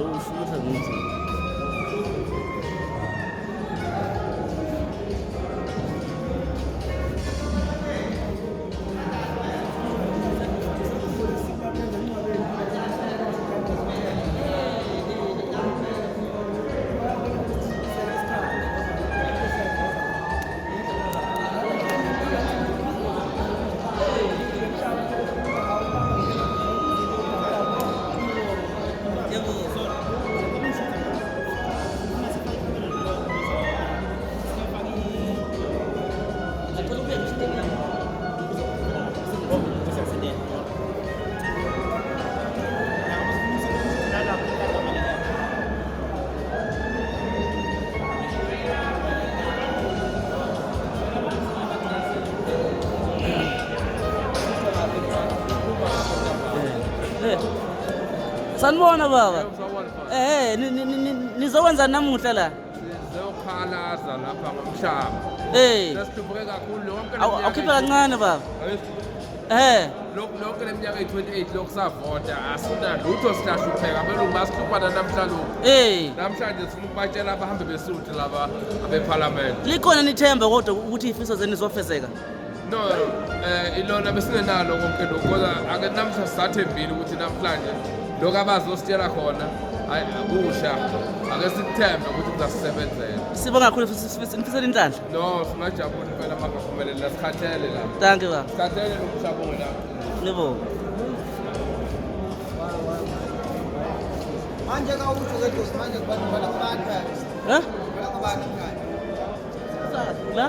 ushutha ngithi. Sanibona baba. Nizokwenza namuhla la? Sizokhalaza lapha ngomshaba. Sesihluphe kakhulu lonke lo. Awukhiphe kancane baba. Lonke leminyaka eyi-28 lokusavota asinalutho sihlupheka belungu basihluphana namhlanje. Namhlanje sifuna ukubatshela abahambe besuthi laba abephalamende. Likhona nithemba kodwa ukuthi ifiso zenu zizofezeka? No, ilona besingenalo konke lokho kodwa ake namhla sisathembile ukuthi namhlanje lokho abazositshela khona kusha ake sikuthembe ukuthi kuzasisebenzela. Sibonga kakhulu nifisela inhlanhla. No, singajabula impela mangaphumelela sikhathele la. Thank you baba. Sikhathele lokusabonga la. Ngibonga. Manje kawuthi ke Nkosi manje kubantu balabantu. Balabantu ngani? La?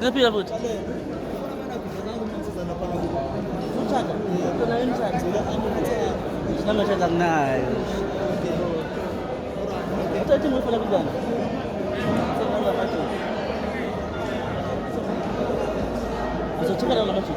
Ngaphi futhi? Uthanda? Khona imithanda. Sinamashaka akunayo. Uthathi ngifuna kuzana. Sengaza manje. Azothikala la manje.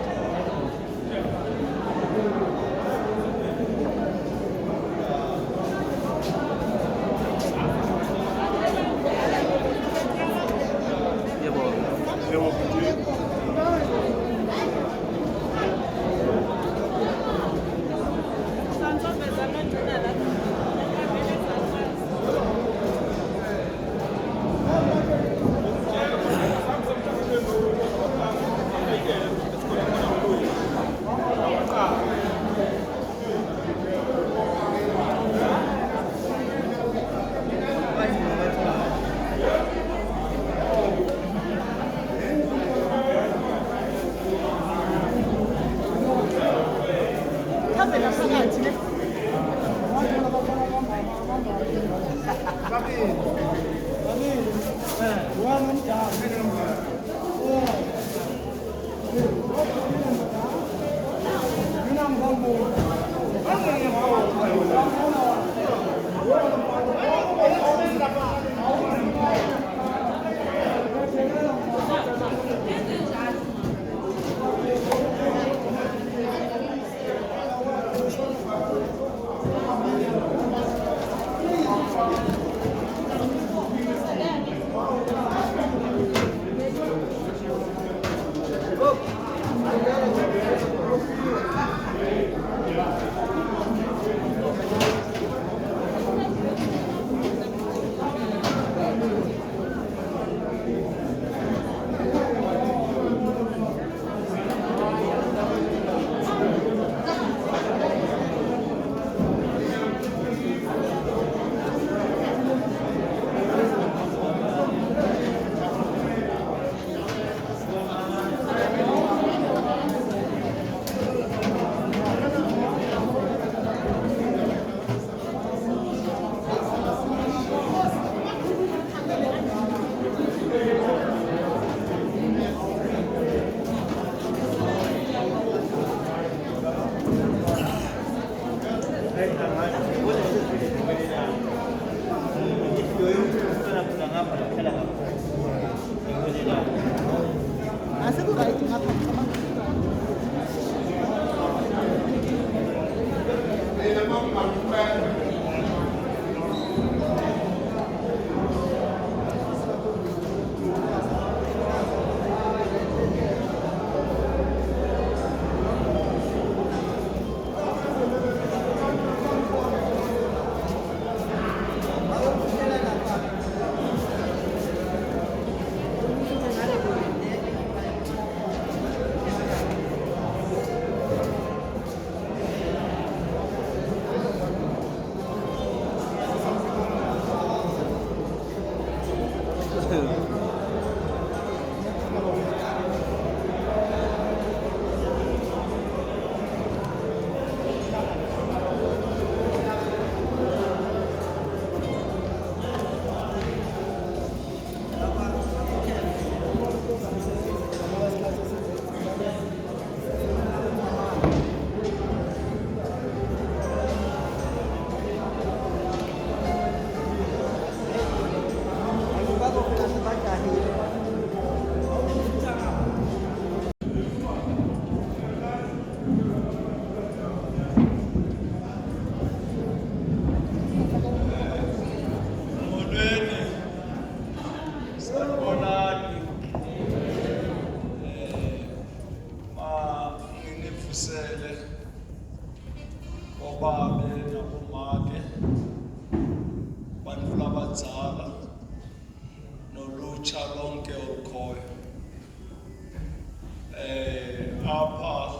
apha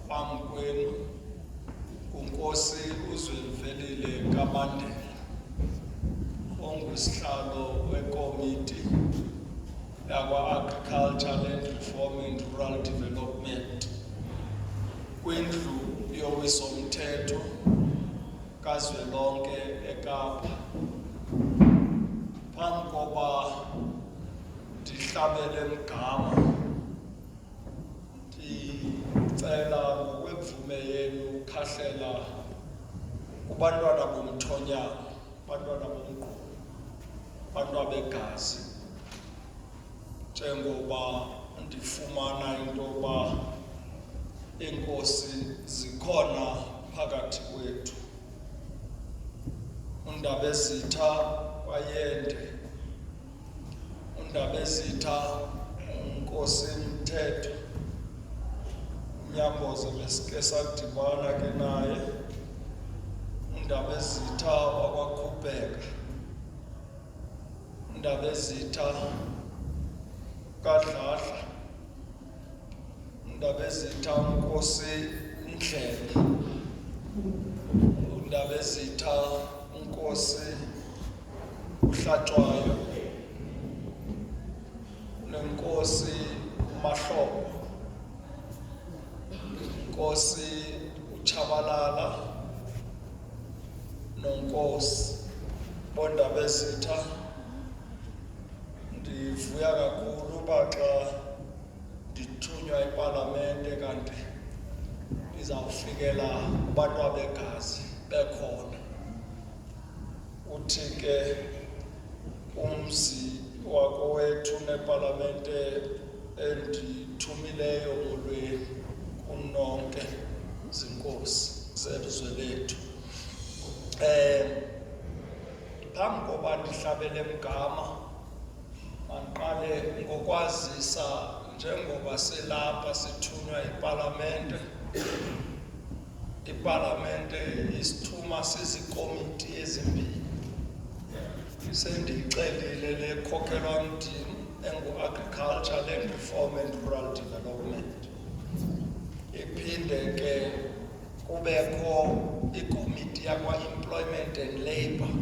phambi kwenu uNkosi uZwelivelile kaMandela ongusihlalo wekomiti yakwa-Agriculture, Land Reform and Rural Development kwindlu yowiso-mthetho kazwelonke eKapa. Phambi koba ndihlabele emgama ndicela ngokwemvume yenu ukhahlela kubantwana bomthonyama, bantwana bomqulu, bantwana begazi, njengoba ndifumana into yoba iinkosi zikhona phakathi kwethu. uNdabezitha Wayende, uNdabezitha uNkosi Mthetho, uNyamboza besike sadibana ke naye, uNdabezitha wakwaKhubheka, uNdabezitha kaDladla, uNdabezitha uNkosi Ndlebe, uNdabezitha uNkosi uHlatshwayo, neNkosi Mahlobo, uNkosi uTshabalala, noNkosi boNdabezitha. Ndivuya kakhulu uba xa ndithunywa ePalamente kanti ndizawufikela kubantwana begazi bekhona. Uthi ke umzi wakowethu nePalamente endithumileyo molweni kunonke zinkosi zelizwe lethu. Phambi koba ndihlabele emgama mandiqale ngokwazisa njengoba selapha sithunywa ePalamente. iPalamente isithuma sizikomiti ezimbini. Sendiyixelile le khokhelwa ndim engu-Agriculture, Land Reform and Rural Development. Iphinde ke kubekho ikomiti yakwa-Employment and Labour.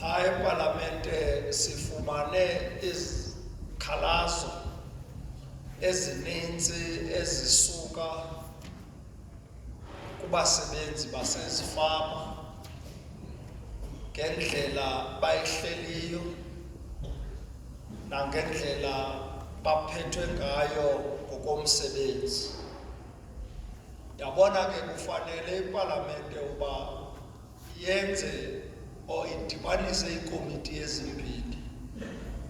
Phaa ePalamente sifumane izikhalazo ezininzi ezisuka kubasebenzi basezifama ngendlela bayihleliyo nangendlela baphethwe ngayo ngokomsebenzi. Yabona ke kufanele iPalamente uba yenze or idibanise ikomiti ezimbini,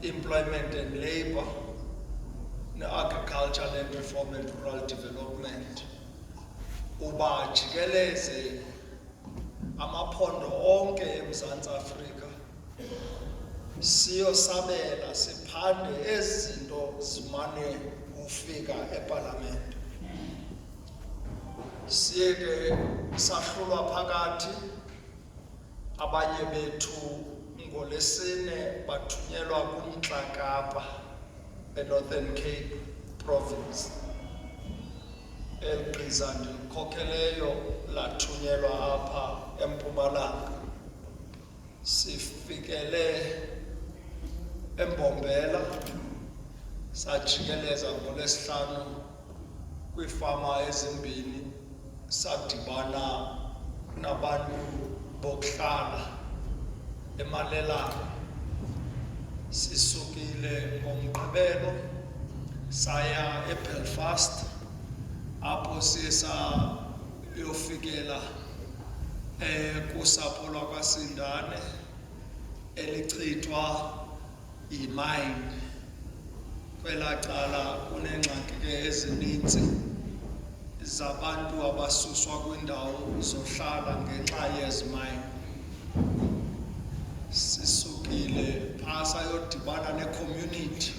Employment and Labour ne-Agriculture, Land Reform and Rural Development, uba jikeleze amaphondo onke eMzantsi Afrika siyosabela siphande ezi zinto zimane ufika ePalamente. Siye ke sahlulwa phakathi, abanye bethu ngoLesine bathunyelwa kuMntla Kapa eNorthern Cape Province. Elgqiza ndikhokheleyo lathunyelwa apha eMpumalanga. Sifikele eMbombela sajikeleza ngoLesihlanu kwiifama ezimbini, sadibana nabantu bokuhlala eMalelane. Sisukile ngoMgqibelo saya eBelfast apho siye sayofikela kusapho lwakwaSindane elichithwa yimayini. Kwelaa cala kunengxaki ke ezininzi zabantu abasuswa kwiindawo zohlala ngenxa yezimayini. Sisukile phaa sayodibana ne-community.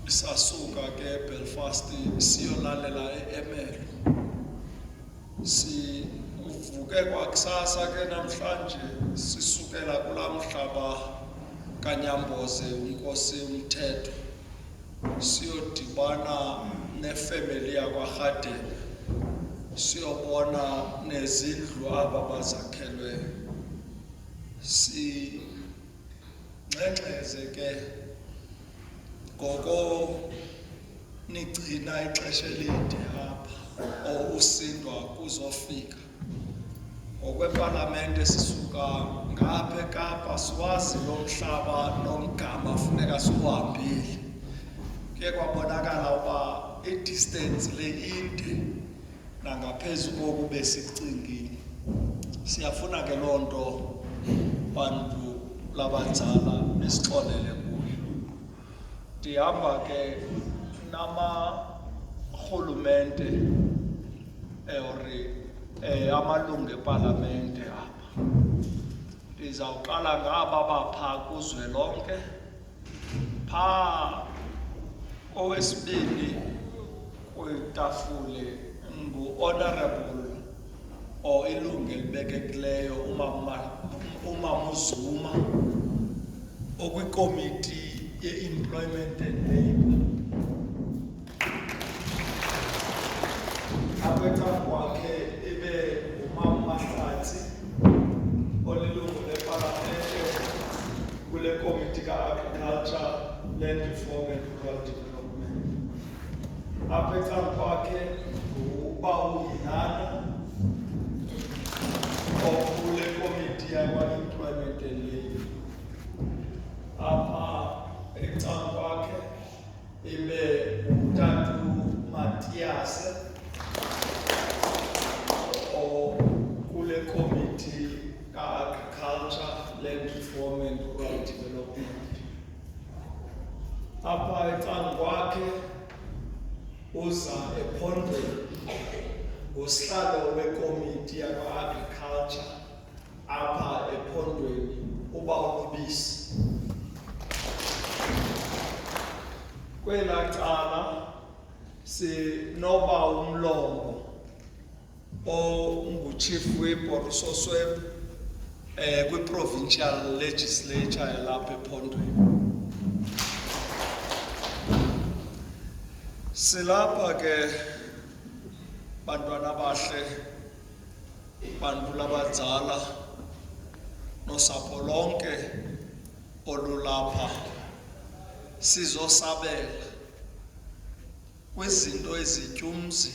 Sasuka ke eBelfast siyolalela eEmelo. Sivuke kwakusasa ke namhlanje sisukela kulaa mhlaba kaNyamboze uNkosi Mthetho siyodibana nefamily yakwaRhadebe, siyobona nezindlu aba bazakhelwe, singxengxeze ke ngoko nigcina ixesha elide apha or usindwa kuzofika. Ngokwepalamente sisuka ngapha eKapa, siwazi lo mhlaba nomgama funeka siwuhambile. Kuye kwabonakala uba i-distance le inde nangaphezu koku besicingile. Siyafuna ke loo nto bantu labadzala besixolele kuyo. Ndihamba ke namarhulumente amalungu epalamente apha. Ndizawuqala ngaba bapha kuzwelonke. Phaa owesibini kwitafule ngu-honorable or ilungu elibekekileyo uMama uZuma okwikomiti ye-Employment and Labour. Apha kwakhe ibe uMama Mahlatsi olilungu lepalamente kule komiti ka-Agriculture, Land Reform and Rural Development. Apha kwakhe nguBawu Yinana okule komiti yakwa-Employment and Labour. Apha kwakhe ibe uTatu Mathiase kule komiti ka-Agriculture, Land Reform and Rural Development. Apha kwakhe uza ephondweni ngusihlalo wekomiti yakwa-Agriculture apha ephondweni uBawulubisi. Kwelaa cala sinoba uMlombo ongu-Chief Whip or uSosweb kwi-provincial legislature yalapha ephondweni. Silapha ke bantwana bahle, bantu labadzala nosapho lonke olulapha, sizosabela kwizinto ezityumzi,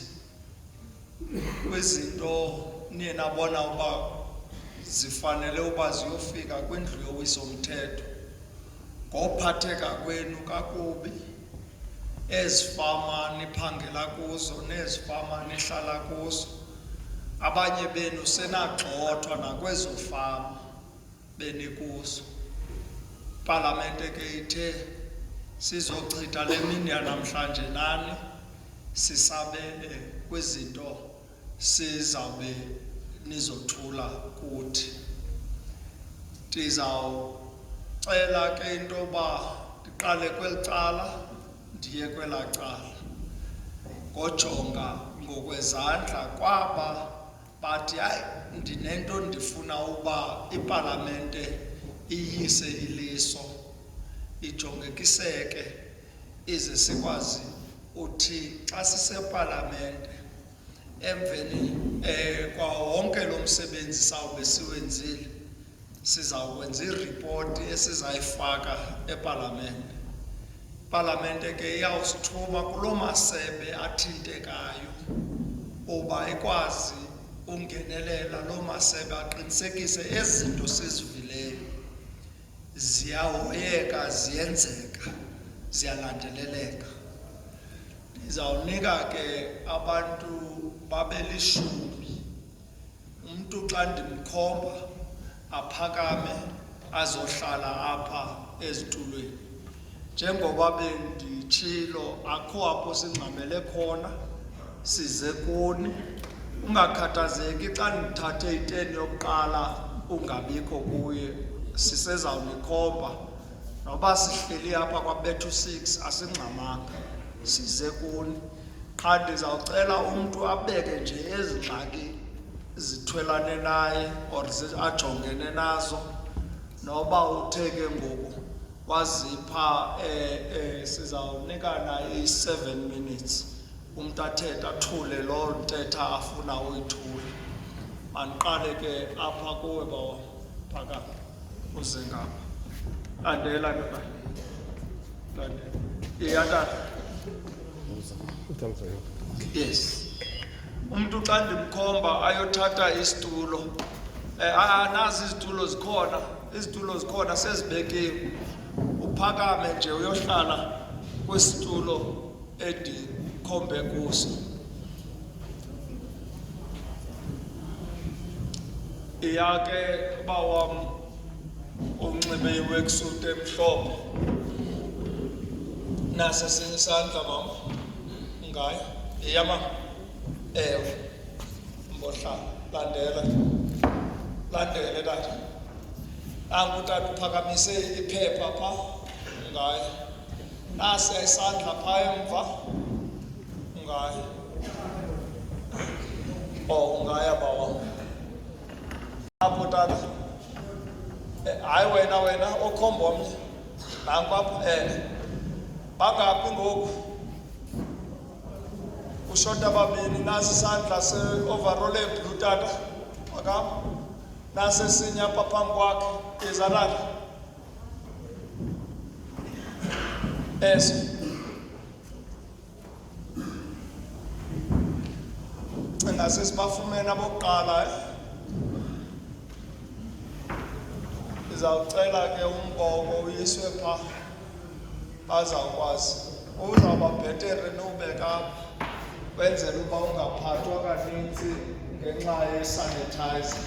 kwizinto niye nabona uba zifanele uba ziyofika kwindlu yowiso-mthetho ngophatheka kwenu kakubi, ezifama niphangela kuzo nezifama nihlala kuzo. Abanye benu senagxothwa nakwezo fama benikuzo. Palamente ke ithe sizochitha le mini yanamhlanje nani sisabele kwizinto sizawube nizothula kuthi. Ndizawucela ke into yoba ndiqale kweli cala ndiye kwelaa cala ngojonga ngokwezandla kwaba bathi hayi ndinento ndifuna uba ipalamente iyise iliso ijongekiseke ize sikwazi uthi xa sisepalamente emveni kwa wonke lo msebenzi sawube siwenzile sizawukwenza iripoti esizayifaka epalamente. Palamente ke iyawusithuma kuloo masebe athintekayo uba ikwazi ungenelela loo masebe aqinisekise ezi zinto sizivileyo ziyahoyeka, ziyenzeka, ziyalandeleleka. Ndizawunika ke abantu babe 10. Umntu xa ndimkhomba aphakame azohlala apha ezitulweni. Njengoba benditshilo akho apho singxamele khona, size kuni. Ungakhathazeki xa ndithathe i-10 yokuqala ungabikho kuye, sisezawunikhomba. Noba sihleli apha kwabethu 6 asingxamanga, size kuni. Qha ndizawucela umntu abeke nje ezi ngxaki zithwelane naye or ajongene nazo. Noba uthe ke ngoku wazipha sizawunikana i-7 minutes umuntu athethe athule loo ntetha afuna uyithula. Mandiqale ke apha kuwe bawo phakapha uze ngapha. Landela ke ba. Landela. Iyatata. Yes. Umuntu xa ndimkhomba ayothatha isitulo. Nazi izitulo zikhona sezibekiwe. Uphakame nje uyohlala kwisitulo endikhombe kuso. Iyake bawam unxibe iworksuit emhlophe. Nase esinye isandla mama. Ngayo. Iyama. Ewe. Mbohlala. Landele tata. Nangu tata uphakamise iphepha pha. Ngayo. Nase isandla pha emva. Ngayo. Ungaya bawa. Apho tata. Hayi wena okhomba omnye. Nangu apha bangaphi ngoku? Ushota babini nasi isandla se-overall eblue tata. Akapha. Nase esinye apha phambi kwakhe. Izalala. Eso. Nase sibafumene abokuqala Izawucela ke umbongo uyiswe pha. Bazawukwazi. Uzawuba bhetere nobeka apha. Wenzela uba ungaphathwa kaninzi ngenxa ye-sanitizer.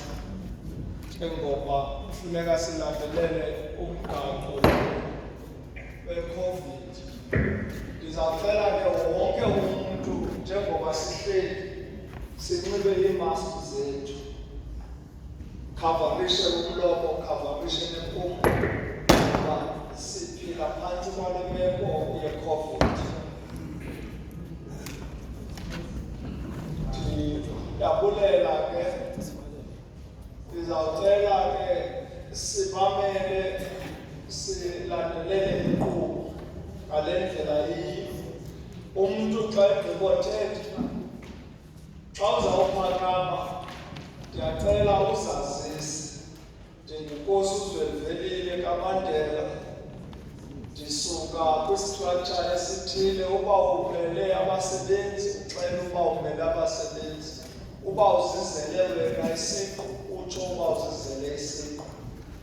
Ngoba kufuneka silandelele umgaqo we-COVID. Ndizawucela ke wonke umuntu njengoba sihleli sinxibe iimaski zethu. Khavarishe umlomo, khavarishe nempumlo. Siphila phantsi kwale meko ye-COVID. Ndiyabulela ke. Ndizawucela ke sibamele silandelele inkqubo ngale ndlela iyi. Umuntu xa egqibothetha, xa uzawuphakama, ndiyacela uzazise. NdinguNkosi uZwelivelile kaMandela. Ndisuka kwistructure esithile. Uba umele abasebenzi, uxele uba umele abasebenzi. Uba uzizele wena isiqu, utsho uba uzizele isiqu.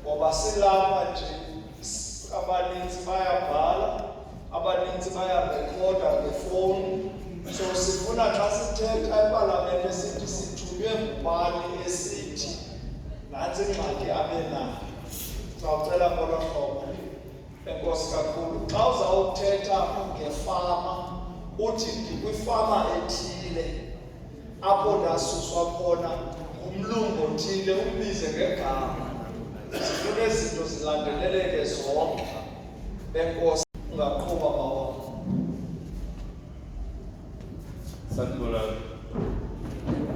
Ngoba silapha nje abaninzi bayabhala, abaninzi bayarekhoda ngefowuni. So sifuna xa sithetha eParlamente sithi sithunywe ngubani esithi nantsi ingxaki abe nayo. Ndizawucela ngolo hlobo. Enkosi kakhulu. Xa uzawuthetha ngefama, uthi ndikwifama ethile apho ndasuswa khona ngumlungu othile, umbize ngegama. Sifuna izinto zilandeleleke zonke. Enkosi ungaqhuba bawo. Sanibona.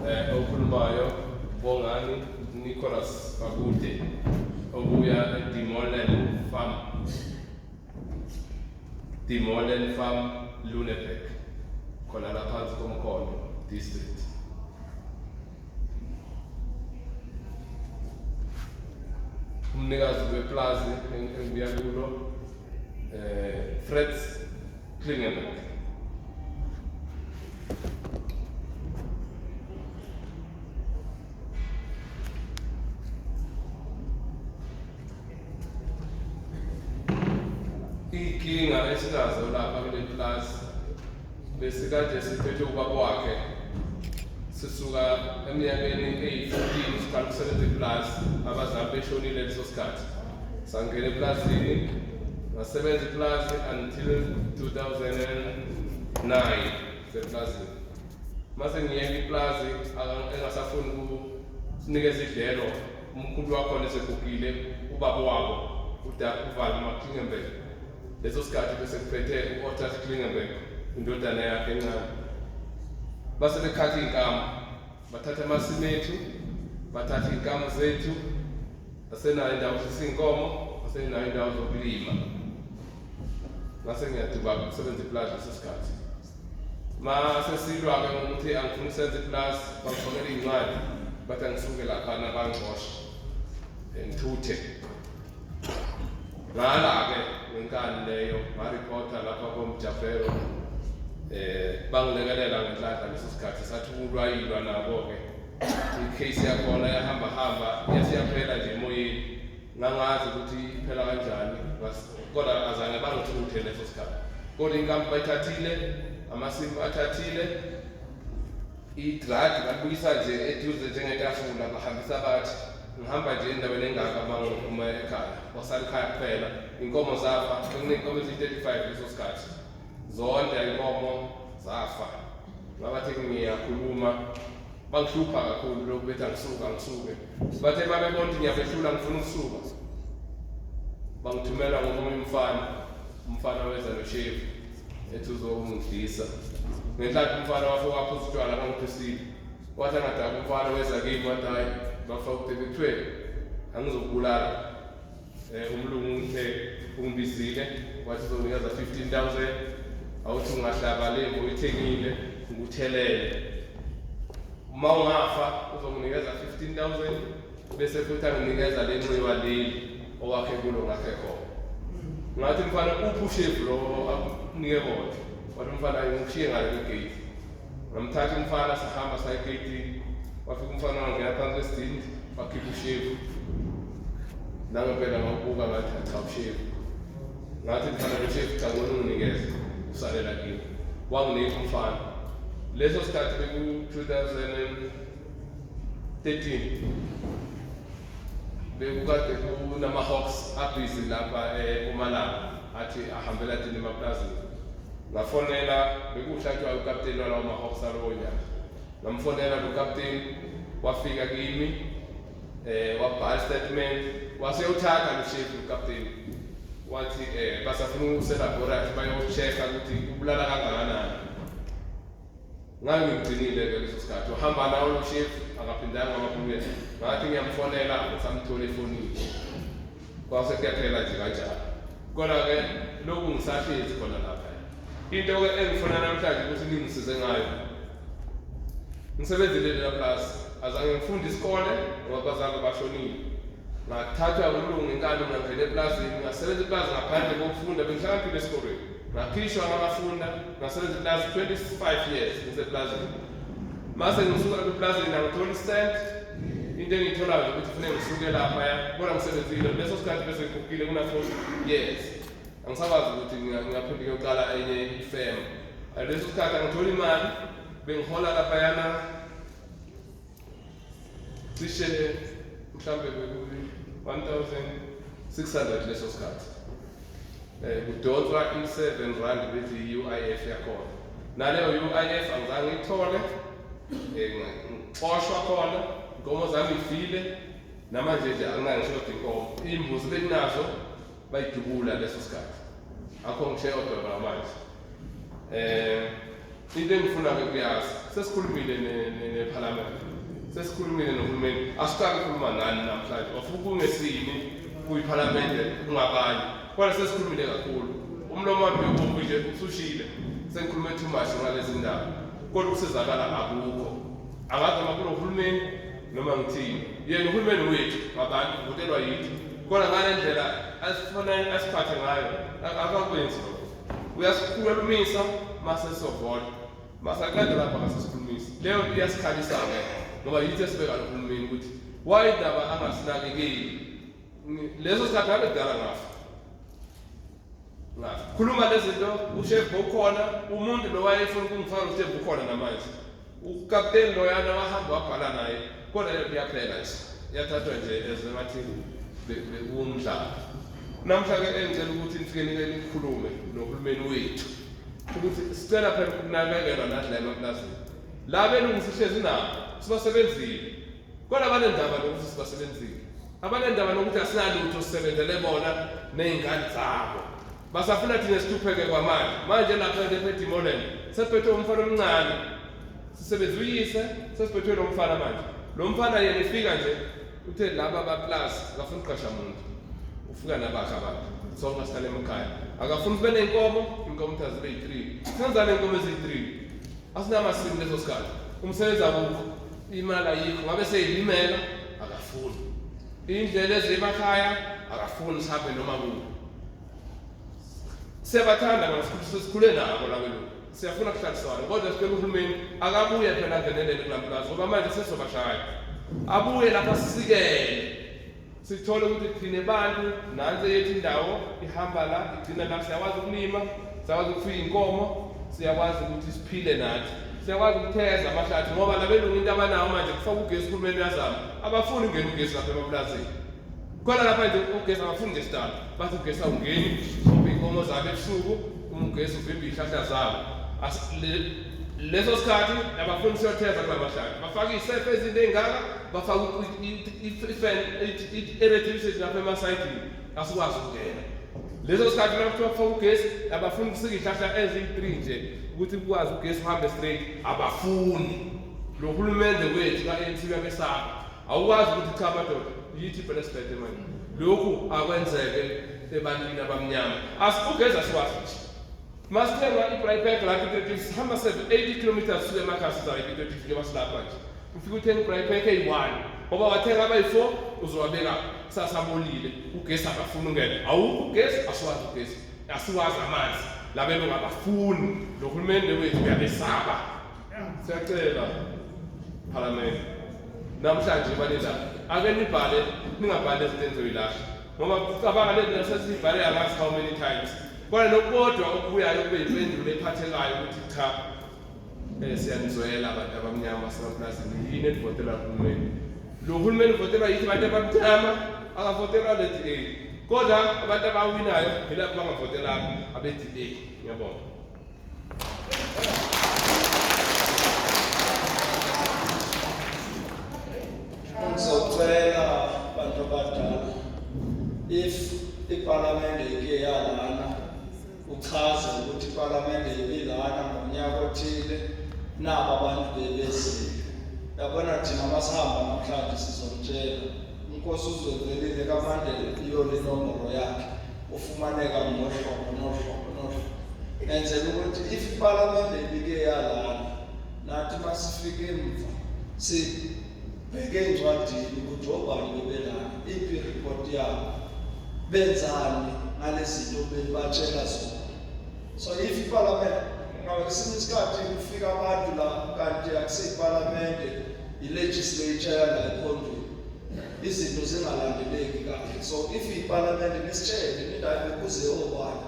Okhulumayo Bongani Nicholas Kakude obuya Dimolen Farm Lunebek khona la phansi koMkhondo district. Umnikazi weplazi engibuya kulo Fritz Klingenberg. Inkinga esinazo lapha kule plaza besikade siphethe ubaba wakhe sisuka eminyakeni eyi-14 siqala ukusebenza iplaza. Abazali beshonile leso sikhathi sangena eplazini ngasebenza iplazi until 2009 seplazini. Mase ngiyeka iplazi engasafuni ukunikeza idlelo umkhulu wakhona esegugile ubaba wabo uVal Klingenberg. Leso sikhathi bese kuphethe uOttas Klingenberg indodana yakhe encane. Base bekhatha inkamu, bathatha amasimu ethu, bathatha inkamu zethu, basenayo indawo zesinkomo, basenayo indawo zokulima. ngase ngiyaduba ukusebenza iplazi lesikhathi mase silwa-ke ngokuthi angifuni ukusenza iplazi bangifonela iy'ncwadi bathi angisuke laphana bangixoshe ngithuthe ngala-ke ngenkani leyo ngaripota lapha komjafero bangilekelela ngenhlanhla leso sikhathi sathi ukulwayilwa nabo-ke i-case yakhona yahamba yasiyaphela nje emoyeni ngangazi ukuthi iphela kanjani kodwa azange bangithuthe leso sikhathi kodwa inkampi bayithathile amasimu athathile idradi balibuyisa nje eduze njengetafula bahambisa bathi ngihamba nje endaweni engaka bangiphuma ekhaya wasala ekhaya kuphela inkomo zafa kuney'nkomo eziyi-35 leso sikhathi zonke inkomo zafa ngabathi ngiyakhuluma bangihlupha kakhulu lokhu bethi angisuke bathe babebona ukuthi ngiyabehlula ngifuna ukusuka bangithumela ngomunye umfana weza noshefu ethi uzongidlisa ngenhlanhla umfana wafika waphuza utshwala bangiphisile wathi angadaba umfana weza kimi wathi hayi bafaka ukuthe kuthiwe angizokubulala umlungu uthe ungibizile wathi uzonikeza 15,000 awuthi ungahlaba lemvu uyithengile ngikuthelele uma ungafa uzonginikeza 15,000 bese futhi anginikeza le nxiwa leli owakhe kulo ngakhe khona ngathi mfana uphi ushefu lo akunike bona wathi umfana ngimshiye ngale kwegate ngamthatha umfana sahamba saya egate wafika umfana wangena phansi kwesidini wakhipha ushefu nangempela ngawubuka ngathi cha ushefu ngathi mfana ushefu cha ngona unginikeze usalela kimi wanginika umfana leso sikhathi beku-2013 bekukade kunama-hawks abhizi lapha eMpumalanga athi ahambela thina emaplazini ngafonela bekuhlatshwa ukapteni walawo ma-hawks alowo nyaka ngamfonela lo kapteni wafika kimi wabhala statement waseyothatha lo shefu ukapteni wathi basafuna uselaboratory bayo-check-a ukuthi ubulala kangakanani ngangimgcinile-ke leso sikhathi wahamba nawo lo shefu akaphindanga amabuye ngathi ngiyamfonela usamthola efonini kwase kuyaphela nje kanjalo kodwa-ke lokhu ngisahlezi khona lapha into-ke engifuna namhlanje ukuthi ningisize ngayo ngisebenzile lela plasi azange ngifunde isikole ngoba bazange bashonile ngathathwa umlungu ngenkani ngangena eplazini ngasebenza iplazi ngaphandle kokufunda bengihlakaniphile esikolweni ngakhishwa ngabafunda ngasebenza iplazi 25 years ngiseplazini mase ngisuka eplazini ngithola i-cent into engiyitholayo ukuthi kufanele ngisuke laphaya bona ngisebenzile leso sikhathi bese ngikhuphile kuna-4 years angisakwazi ukuthi ngingaphinde ngiyoqala enye ifema leso sikhathi angithola imali bengihola laphayana cishe mhlambe beku-1,600 leso sikhathi kudonswa i-7 rand bethi i-UIF yakhona naleyo UIF angizange ngiyithole ngixoshwa khona inkomo zami ifile namanje nje anginangishoda inkomo iy'mbuzi benginazo bayidubula leso sikhathi akho ngisheya odwa manje into engifuna-ke kuyazi sesikhulumile nephalamende sesikhulumile nohulumeni asiqali ukukhuluma nani namhlanje wafuna kungesini kuyiphalamende kungabanye kodwa sesikhulumile kakhulu umlomo wami bewubomvu nje usushile sengikhulume too much ngalezi ndaba kodwa ukusizakala akukho angazi noma kunohulumeni noma ngithini yena uhulumeni wethu ngabantu uvotelwa yithi kodwa ngale ndlela asifanele asiphathe ngayo akakwenzi lokho uyasikhulumisa mase sovota masaqeda lapha ngasesikhulumisa leyo nto iyasikhalisa-ke ngoba yithi esibeka nohulumeni ukuthi wayindaba angasinakekeli leso sikhathi ngabe kudala ngafa khuluma lezi zinto ushefu ukhona umuntu lo wayefuna ukungifaka ushefu ukhona namanje ukapteni loyana wahamba wabhala naye kodwa iyaphela nje iyathathwa nje ezengathi bekuwumdlalo namhla-ke engicela ukuthi nifike nikhulume nohulumeni wethu ukuthi sicela phela ukunakekelwa nathi la emaplazini la belungu sihlezi nabo sibasebenzile kodwa abanendaba nokuthi sibasebenzile abanendaba nokuthi asinalutho sisebenzele bona ney'ngane zabo basafuna thina sihlupheke manje lapha ePetimolen sesiphethwe umfana omncane sisebenza uyise sesiphethwe lo mfana manje lo mfana yena efika nje uthe laba abaplasi bafuna ukuqasha muntu ufika nabakhe abantu sonke sihlale emakhaya akafuni sibe ney'nkomo iy'nkomo ukuthi azibe yi-3 senzani iy'nkomo eziyi-3 asinamasimi leso sikhathi umsebenzi akukho imali ayikho ngabe seyilimela akafuni iy'ndlela ezemakhaya akafuni sihambe noma kuphi siyabathanda sikhule nabo labelungu siyafuna kuhlalisana kodwa sicela uhulumeni akabuye phela angenelele kulamplazi ngoba manje sesobashaya abuye lapha sisikele sithole ukuthi thine bantu nansi yethu indawo ihamba la igcina la siyakwazi ukulima siyakwazi ukufuya iy'nkomo siyakwazi ukuthi siphile nathi siyakwazi ukutheza amahlathi ngoba labelungu into abanawo manje kufaka ugesi uhulumeni uyazama abafuni ungena ugesi lapha emaplazini khona lapha nje ugesi abafuni ngesitalo bathi ugesi awungeni ngoba iy'nkomo zabo ebusuku ugesi uvimba iy'hlahla zabo leso sikhathi abafuni siyotheza kula mahlathi bafake iy'sefe ezinto ey'ngaka bafake i-electricity lapha emasayidini asikwazi ukungena leso sikhathi lapho bafaka ugesi abafuni ukusika iy'hlahla eziyi-3 nje ukuthi kukwazi ugesi uhambe straight abafuni lo hulumende wethu ka-ANC uyabesaba awukwazi ukuthi cha madoda yithi phela sibhede manje lokhu akwenzeke ebantwini abamnyama ugesi asikwazi nje masithenga i-Braaipark lapha i-30 sihamba 80 kilometers suke emakhaya sizayo i-30 njengoba silapha nje ufike uthenga i-Braaipark eyi-1 ngoba wathenga abayi-4 uzowabeka sasabolile ugesi akafuni ungena awukho ugesi asiwazi ugesi asiwazi amanzi labelungu abafuni lo hulumende wethu uyabesaba siyacela parliament namhlanje balelapha ake nibhale ningabhali ezinto enizoyilahla ngoba cabanga lezi sesibhale angazi how many times kodwa nokodwa okubuyayo kube yimpendulo ephathekayo ukuthi cha siyanizwela abantu abamnyama basemapulazini yini enivotela uhulumeni lo hulumeni uvotela yithi abantu abamnyama akavotela le-DA kodwa abantu abawinayo yilapho bangavotelanga abe-DA ngiyabonga ngizocela bantu abadala if iparlamente ike yalana uchaze ukuthi iparlamente ibilana ngonyaka othile nabo abantu bebezile yabona thina masihamba namhlanje sizomtshela inkosi uZwelile kaMandela iyole inombolo yakhe ufumaneka ngohlobo enzela ukuthi if iparlamente ibike yalana nathi masifike emva sibheke encwadini ukuthi obani bebelana iphi report yabo benzani ngalezinto bebatshela zona so if iparlament ngawesinye isikhathi kufika abantu la kanti akusiyiparlamente i-legislature yala ekhondweni izinto zingalandeleki kahle so if iparlamente nisitshele nindawo kuze obani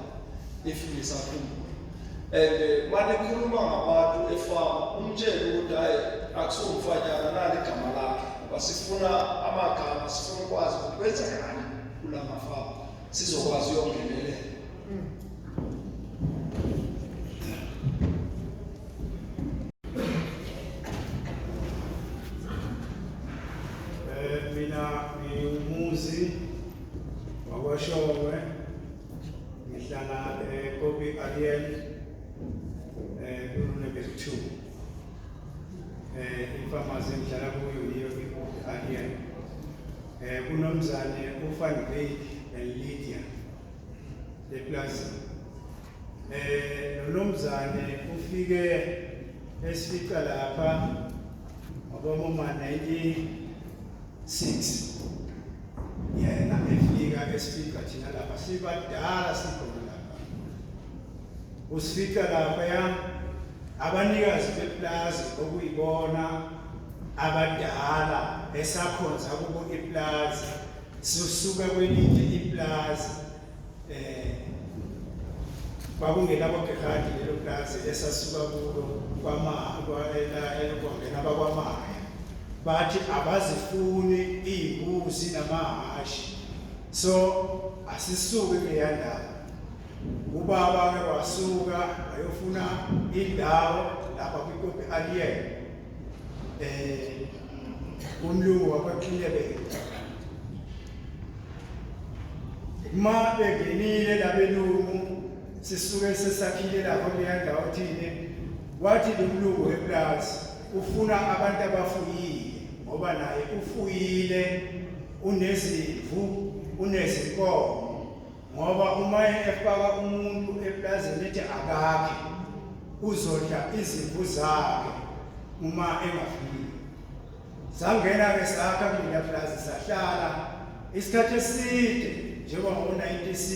if nisakhumbula and manikhuluma ngabantu efama umtshele ukuthi hayi akusomfanyana nali igama lakhe basifuna amagama sifuna ukwazi ukuthi kwenzekani kula mafama sizokwazi uyongenelela mina ngiumuzi wakwashongwe ngihlala eKopi Ariel level 2 ifamasi engihlala kuyo yiyo iKopi Ariel kunomzane uFan Wyk eLydia eplazini nomzane ufike esifica lapha ngaboma 96 yena efika esifica thina lapha sibadala sikhona lapha usifika lapha abanikazi beplazi okuyibona abadala esakhonza kubo iplazi sisuka kwelinye iplazi kwakungelabo kehadi lelo plazi esasuka kulo kwangena bakwamaya bathi abazifuni iy'mbuzi namahashi so asisuke kuyandaba ubaba-ke wasuka ayofuna indawo lapha kwiKopi Ariel umlungu wakwaXilebele ma bengenile labelungu sisuke sesakhile lapho kuleya ndawo thine wathi lo mlungu weplazi ufuna abantu abafuyile ngoba naye ufuyile unezimvu unezinkomo ngoba uma efaka umuntu eplazini ethi akakhe uzodla izimvu zakhe uma engafiki. Sangena-ke sakha kulela plaza sahlala isikhathi eside njengoba ngo-96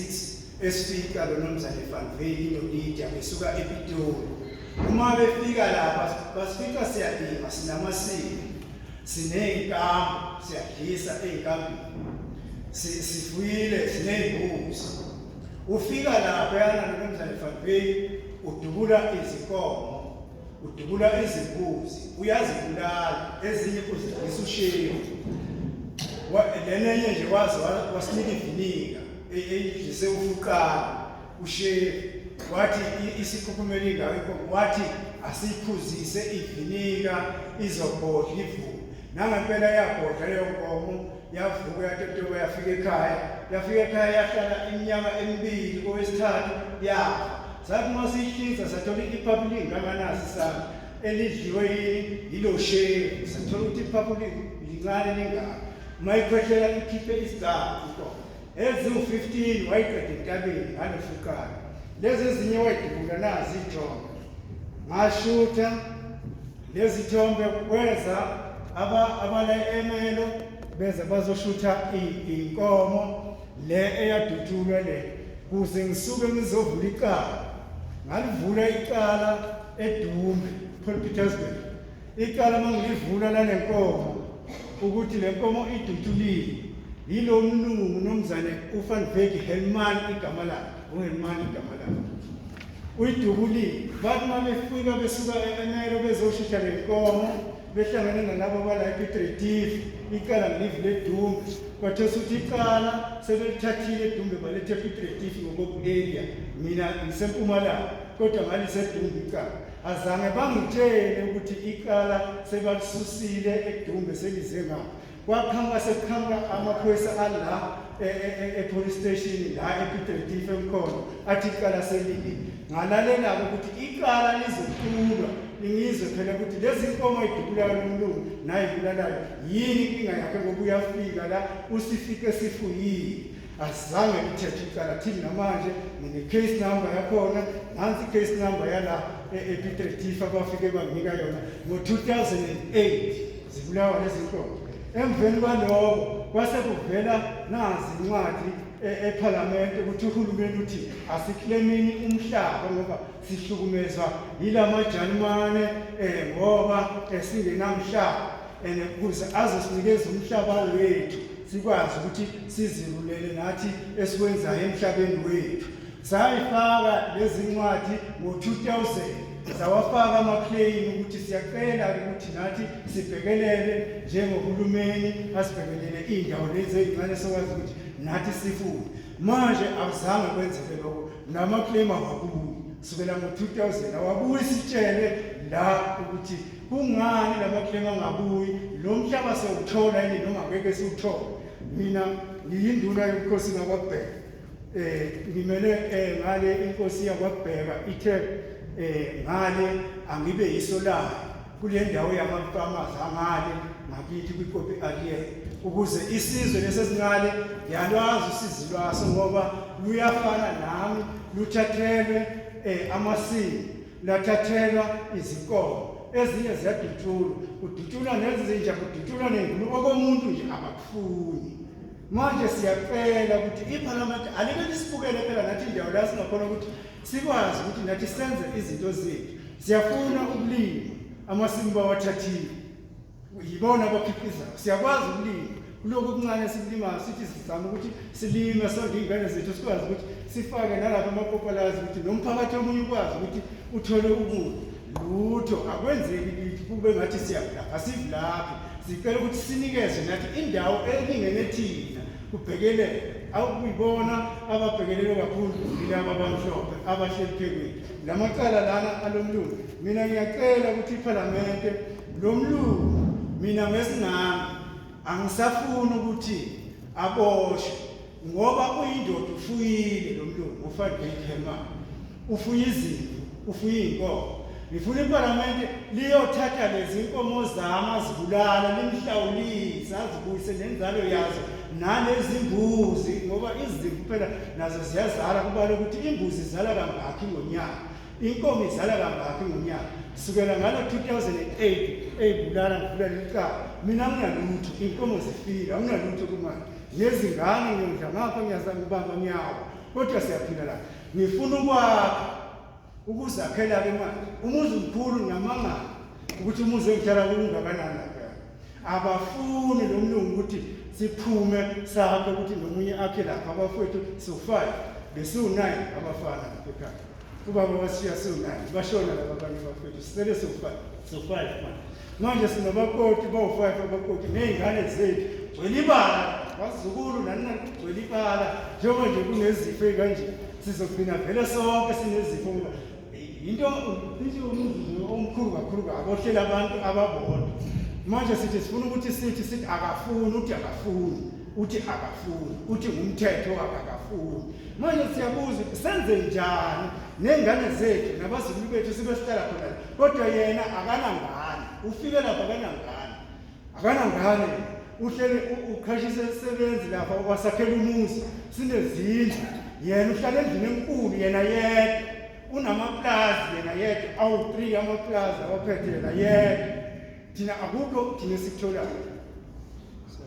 esifika lo Mnumzane Van Wyk noLydia besuka ePitoli. Uma befika lapha basifika siyalima, sinamasiko, siney'nkambi, siyadlisa ey'nkambini, sifuyile, siney'mbuzi. Ufika laphayana lo Mnumzane Van Wyk udubula izinkomo, udubula izimbuzi, uyazibulala, ezinye uzidlisa ushevu. Lenenye nje wasinika iviniga eyidlise ufuqala ushevu, wathi isikhukhumele indawo inkomo, wathi asiyiphuzise iviniga izobhodla ivume. Nangempela yabhodla leyo nkomo, yavuka yatotoba, yafika ekhaya yahlala iminyaka emibili, kowesithathu yafa. Sathi uma siyihlinza sathola iphaphu lingakanasi sami elidliwe yilo shevu, sathola ukuthi iphaphu lincane lingaka. Uma ikhwehlela ikhiphe isigaba inkomo eziwu-15 wayiqeda entabeni ngalo fukana. Lezi ezinye wayidubula nazi iy'thombe, ngashutha lezi thombe, kweza abala emelo beza bazoshutha iy'nkomo le eyadutshulwa le, kuze ngisuke ngizovula icala. Ngalivula icala eDumbe, Paul Petersburg. Icala uma ngilivula lale nkomo ukuthi le nkomo idutshulile, yilo mlungu uMnumzane uVan Wyk, Helman igama lakhe, uHelman igama lakhe, uyidubulile. Bathi uma befika besuka eMelo bezoshutha le nkomo, behlangane nalabo bala ePiet Retief, icala ngilivule eDumbe. Kwathosa ukuthi icala sebelithathile eDumbe balethe ePiet Retief ngokobu-area, mina ngisempumalanga kodwa ngalisedumbe icala. Azange bangitshele ukuthi icala sebalisusile eDumbe selize ngapha. Kwakhanga sekukhanka amaphoyisa ala e-police station la ePiet Retief emkhona, athi icala selile. Ngalalela-ke ukuthi icala lizoqulwa ngizwe phela ukuthi lezi nkomo ey'dubulayo nomlungu nayibulalayo yini inkinga yakhe, ngoba uyafika la usifike sifuyile. Azange lithethe icala, thini namanje ngine-case number yakhona, nansi i-case number yala ePiet Retief abafike banginika yona ngo-2008 zibulawa lezi nkomo. Emveni kwaloko kwase kuvela nazi incwadi eParliament ukuthi uhulumeni uthi asiklemini umhlaba ngoba sihlukumezwa yila maJalimane ngoba singenamhlaba, ukuze azosinikeza umhlaba wethu sikwazi ukuthi sizirulele nathi esikwenzayo emhlabeni wethu. Sayifaka lezi ncwadi ngo-2000, zawafaka ama-claim ukuthi siyacela ukuthi nathi sibhekelele njengohulumeni, asibhekelele iy'ndawo lezi ey'ncane sokwazi ukuthi nathi sifunde. Manje awuzange kwenzeke lokho, nama-claim awabuyi sukela ngo-2000, awabuyi sitshele la ukuthi kungani lama-claim angabuyi, lo mhlaba sewuthola yini noma ngeke siwuthole. Mina ngiyinduna yomkhosi kaKwaBheka, ngimele ngale inkosi yakwaBheka ithe ngale angibe yiso layo kule ndawo yama-farmers angale ngakithi kwikopi aliyeke, ukuze isizwe lesesingale yalwazi usizi lwaso ngoba luyafana nami, luthathelwe amasiko, lathathelwa izinkomo, ezinye ziyadutshulwa, kudutshulwa nezinja, kudutshulwa nengulube, okomuntu nje abakufuni. Manje siyacela ukuthi iParliament alike lisibukele phela nathi indawo la singakhona ukuthi sikwazi ukuthi nathi senze izinto zethu. Siyafuna ukulima, amasimu bawathathile, yibona abakhiqizayo. Siyakwazi ukulima, kulokhu okuncane sikulimayo sithi sizama ukuthi silime sonke iy'ngane zethu, sikwazi ukuthi sifake nalapha amapopalazi ukuthi nomphakathi omunye ukwazi ukuthi uthole ukudla. Lutho akwenzeki kithi kube ngathi siyavulapha, asivulaphi. Sicela ukuthi sinikezwe nathi indawo elingene thina kubhekelele. Awukuyibona ababhekelele kakhulu yilaba abamhlophe abahleli phekwethu. La macala lana alomlungu, mina ngiyacela ukuthi iParliament lo mlungu, mina ngesingami angisafuni ukuthi aboshwe ngoba uyindoda, ufuyile lo mlungu uFan Wyk Helman, ufuye izimvu, ufuye iy'nkomo. Ngifuna iParliament liyothatha lezi nkomo zami azibulala, limhlawulise, azibuyise nenzalo yazo nalezimbuzi ngoba izimvu phela nazo ziyazala kubale ukuthi imbuzi izala kangaki ngonyaka inkomo izala kangaki ngonyaka sukela ngalo 2008 eyibulala ngibulala iqala mina nginalutho inkomo zifika nginalutho kumanje nezingane ngiyodla ngapha ngiyazama ubamba nyawo kodwa siyaphila la ngifuna ukuzakhela ke manje umuzi mkhulu ngamangala ukuthi umuzi engihlala kuwo ungakanani abafuni nomlungu ukuthi siphume sakhe ukuthi nomunye akhe lapha abafowethu so5 besiwu9 abafana ekhaya ubaba wasiya siwu9 bashona laba abanye abafowethu sisele so5 manje sinabakoti bawu5 abakoti nezingane zethu welibala wazukulu nani welibala njengoba nje kunezifo ekanje sizogcina vele sonke sinezifo into omkhulu kakhulu abohlela abantu ababodwa manje sithi sifuna ukuthi sithi akafuni uthi ngumthetho akafuni manje siyabuza senze njani nengane zethu nabazulu bethu sibe sihlala khona kodwa yena akanangane ufike lapha akanangane uhlele ukhashise isebenzi lapha wasakhela umuzi sinezindlu yena uhlala endlini enkulu yena yedwa unamaplazi yena yedwa awu3 amaplazi awaphethe yena yedwa thina akukho thina sikutholayo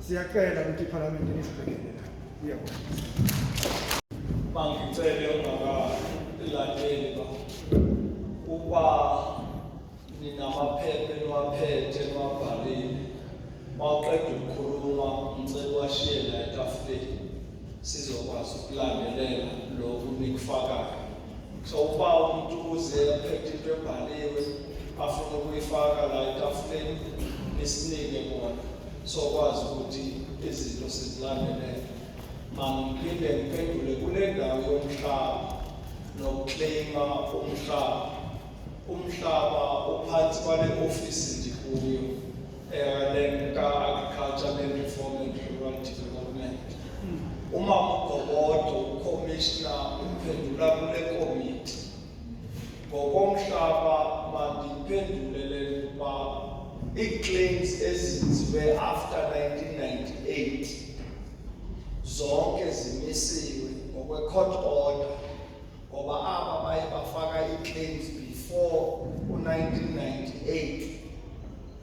siyacela ukuthi iParliament lisibhekele la uyabona Mangicele ungakalandeli uba ninamaphepha niwaphethe niwabhalile mawuqeda ukukhuluma ngicela uwashiye la etafuleni sizokwazi ukulandelela lokhu nikufakayo so uba umuntu uze aphethe into ebhaliwe afuna ukuyifaka la etafuleni nisinike kona sokwazi ukuthi izinto sizilandelela mangiphinde ngiphendule kule ndawo yomhlaba nokuclaima umhlaba ophansi kwale ofisi ndikuyo ka-Agriculture and Reform and Rural Development umama uGobodo uCommissioner uphendula kule committee ngokomhlaba mandiphendulele ukuba ii-claims ezenziwe after 1998 zonke zimisiwe ngokwe-court order ngoba aba baye bafaka ii-claims before u-1998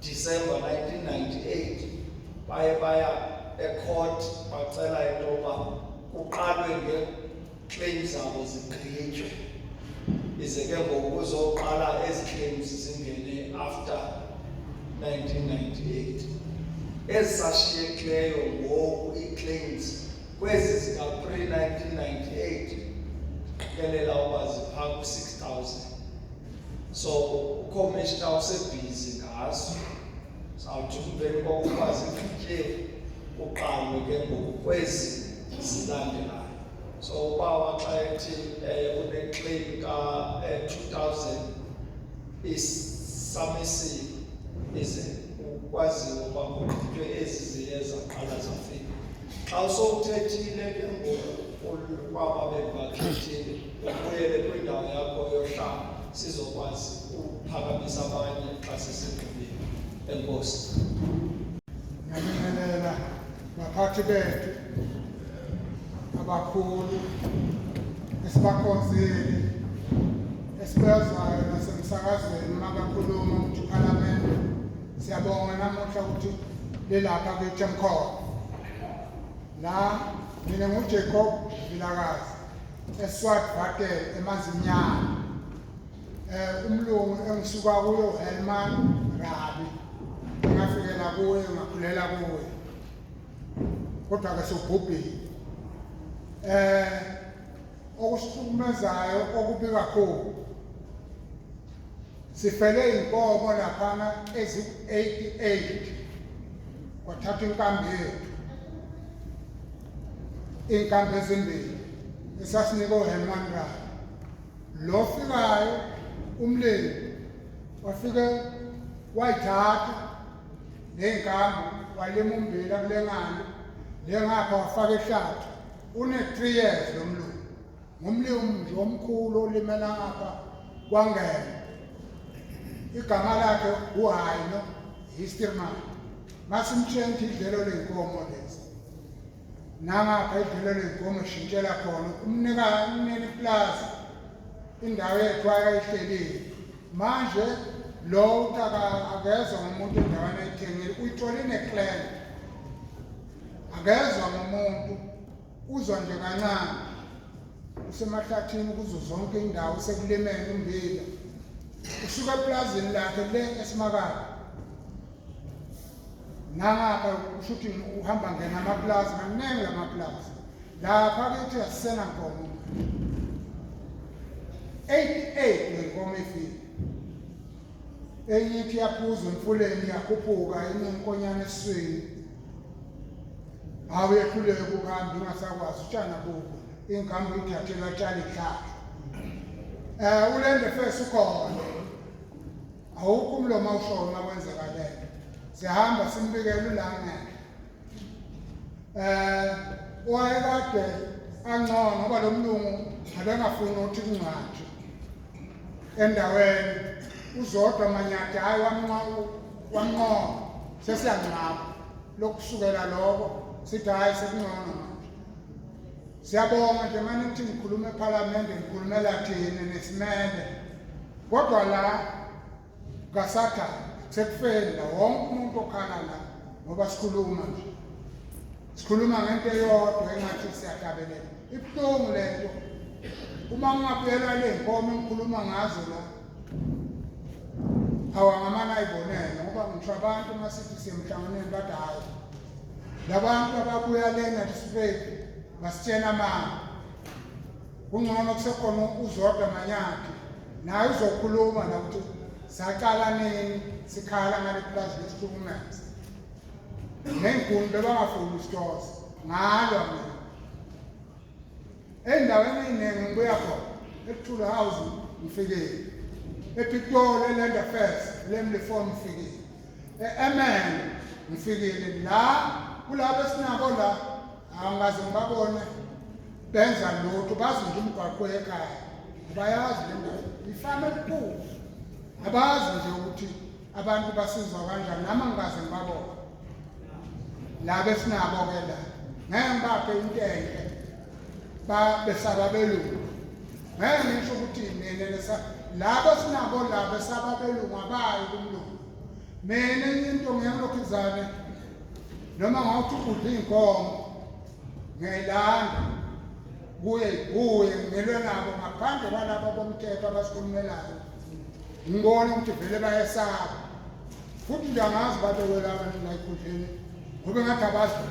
December 1998 baya e-court bacela into yoba kuqalwe nge-claims zabo zikriyejwe ize ke ngoku kuzoqala ezi claims zingene after 1998 ezisashiyekileyo ngoku ii-claims kwezi zika-pre-1998 qikelela uba ziphaa ku-6,000 so uCommissioner usebhizi ngazo sawuthi umveni kokuba zifityiwe uqalwe ke ngoku kwezi zilandelayo so ubawa xa ethi une-claim ka-2000 isamisiwe ize ukwaziwe uba kuqhutywe ezi ziye zaqala zafika xa usowuthethile ke ngoku kwaba bebakhethile ubuyele kwindawo yakho yohlala sizokwazi uphakamisa abanye xa sesegqibile enkosi ngiyabingelela baphathi bethu abakhulu esibakhonzile esibazayo nasemsakazweni mabakhuluma ukuthi iParliament siyabonga namuhla ukuthi lelapha kweTemkhona la mina nguJacob Vilakazi eSwartwater eMazinyana umlungu engisuka kuyo Helman Rabi ngafikela kuye ngakhulela kuye kodwa ke sobhubhile okusihlukumezayo okubi kakhulu sifele inkomo laphana ezi-88 kwathatha inkambi yethu inkambi ezimbili esasinikwe uHelman Rabi lo fikayo umlimi wafike wayithatha nenkambi walima ummbila kulengalo lengapha wafaka ehlathi une-3 years lo mlungu ngumlimi nje omkhulu olimela ngapha kwangena igama lakhe uHayino Histerman masimtshentshe idlelo lenkomo lezi nangapha idlelo lenkomo shintshela khona umnini plaza indawo yethu ayihlelile manje lo utaka akezwa ngomuntu endaweni ayithengile uyithola ineclan akezwa ngomuntu uzwa nje kancane usemahlathini kuzo zonke indawo sekulimela ummbila usuka eplazini lakhe le esimakade nangapha kusho ukuthi uhamba ngena amaplaza maningi lamaplaza lapha kithi asisena nkomo 88 lenkomo ifile enye ithi yaphuza emfuleni yakhuphuka enye inkonyane esiswini awu yehluleke ukuhamba ingasakwazi utshana buko inkambo ithathela tshali hlahla ulende first ukhona awukho umlomo awushoyo makwenzeka lento sihamba simbikela ulangeke wayekade angcono ngoba lo mlungu abengafuni ukuthi kungcatshwe endaweni uzodwa manyati hayi wamnqoba sesiyancaba lokusukela lokho sithi hayi sekungcono manje siyabonga nje manje ukuthi ngikhuluma eParliament ngikhulumela thina nesimele kodwa la kasatha sekufenda wonke umuntu okhala la ngoba sikhuluma nje sikhuluma ngento eyodwa engathi siyatabelela ibuhlungu lento uma ngingabuyela le nkomo engikhuluma ngazo la awangamana ayibonene ngoba ngisho abantu masithi siyemhlanganweni bathi hayi labantu ababuya lena disiphethi basitshena amanga kungcono kusekhona uzodwa manyakhe naye uzokhuluma la ukuthi saqala nini sikhala ngale plaza lesihlukumeza nenguni bebangafuni isithosa ngalwa mina endaweni eyiningi ngibuya khona eThula House ngifikile ePitoli eLand Affairs lemlefom ngifikile eMen ngifikile la kulabo sinabo la angaze ngibabone benza lutho bazi nje umgwaqo ekhaya bayazi le ndawo ifama elikhulu abazi nje ukuthi abantu basizwa kanjani nama ngaze ngibabona la besinabo ke la ngeke ngibaphe into enhle besaba belungu ngeke ngisho ukuthi mina labo sinabo la besaba belungu abayi kumlungu mina into ngiyalokhizana noma ngawuthi ukudla inkomo ngiyilanda kuye ngilwe nabo ngaphandle kwalabo bomthetho abasikhulumelayo ngibona ukuthi vele bayesaba futhi nje angazi babekwela abantu la ekudleni ngoba ngathi abazi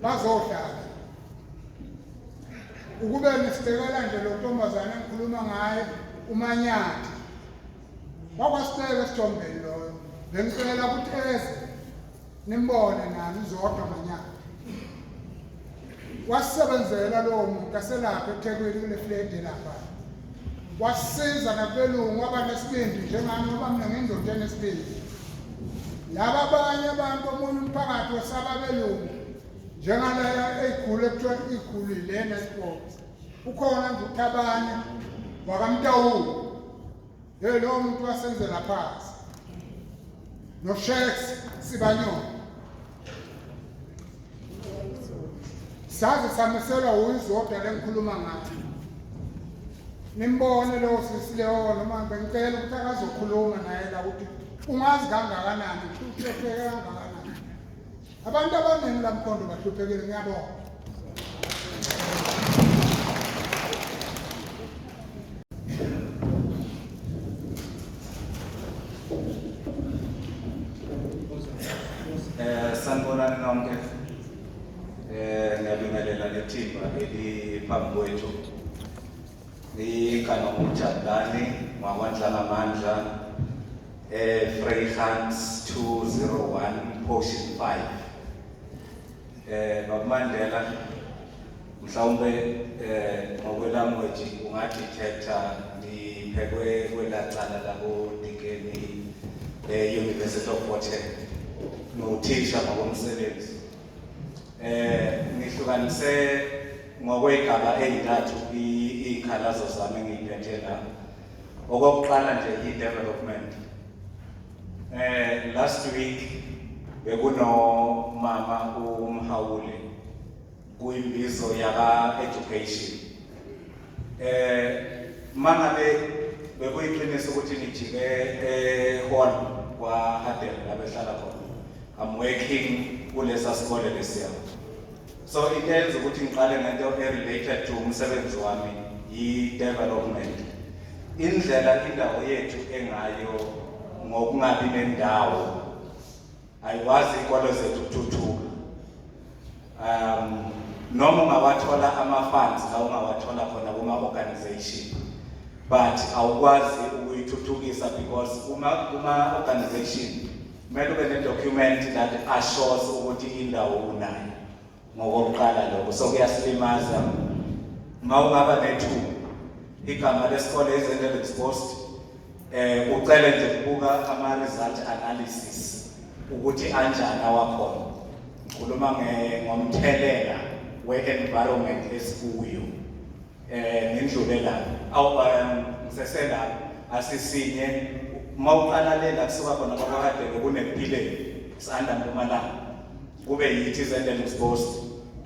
bazohlala ukube nesibekela nje lo ntombazane engikhuluma ngaye uManyathi wakwasiteka esithombeni loyo bengicela ukuthi eze nimbone nani uzodwa Manyathi wasebenzela lowo muntu aselapha eThekwini kule flat lapha wasiza nabelungu abanesibindi njengami ngoba mina ngindoda enesibindi laba abanye abantu omunye umphakathi wesaba belungu njengala eyigulu ekuthiwa igulu lena sports ukhona nje uThabane wakamTawulu lo muntu wasenzela phansi noSheks Sibanyoni saze samiselwa uyizodwa lengikhuluma ngayo nimbone lo sisileyo noma bengicela ukuthi akazokhuluma naye la ukuthi ungazi kangakanani uhlupheke kangakanani abantu abaningi lamkhondo bahluphekile ngiyabonga sanibonani nonke ngiyabingelela lethimba eliphambi kwethu igama uMjadani wakwaNdlangamandla Vryheids 201 portion 5 bakumandela mhlawumbe ngokwelanguage ungadetecta niphekwe kwelacala labo Dikeni University of Water nothisha ngokomsebenzi ngihlukanise ngokwegaba eyintathu ikhalazo zami ngiyiphethe la okokuqala nje i-development last week bekuno mama uMhawule kuyimbizo yaka education. Mangabe bekuyiqiniso ukuthi nijike hall kwa Hadel labehlala khona. I'm working kulesa sikole lesiya. So intenza ukuthi ngiqale ngento related to umsebenzi wami i-development. Indlela indawo yethu engayo ngokungabi nendawo ayikwazi ikwalo zethu ukuthuthuka. Noma ungawathola ama-funds la ungawathola khona kuma-organization, but awukwazi ukuyithuthukisa because kuma-organization kumele ube ne-document that assures ukuthi indawo unayo ngokokuqala lokho. So kuyasilimaza ma ungaba nethuba igama lesikole izenele exposed ucele nje ukubuka ama-result analysis ukuthi anjani awakhona. Ngikhuluma ngomthelela we-environment esikuyo ngendlulelana ngisesela asisinye mawuqala lela kusuka khona kwakade kunempileni isanda Mpumalanga kube yithi izenele exposed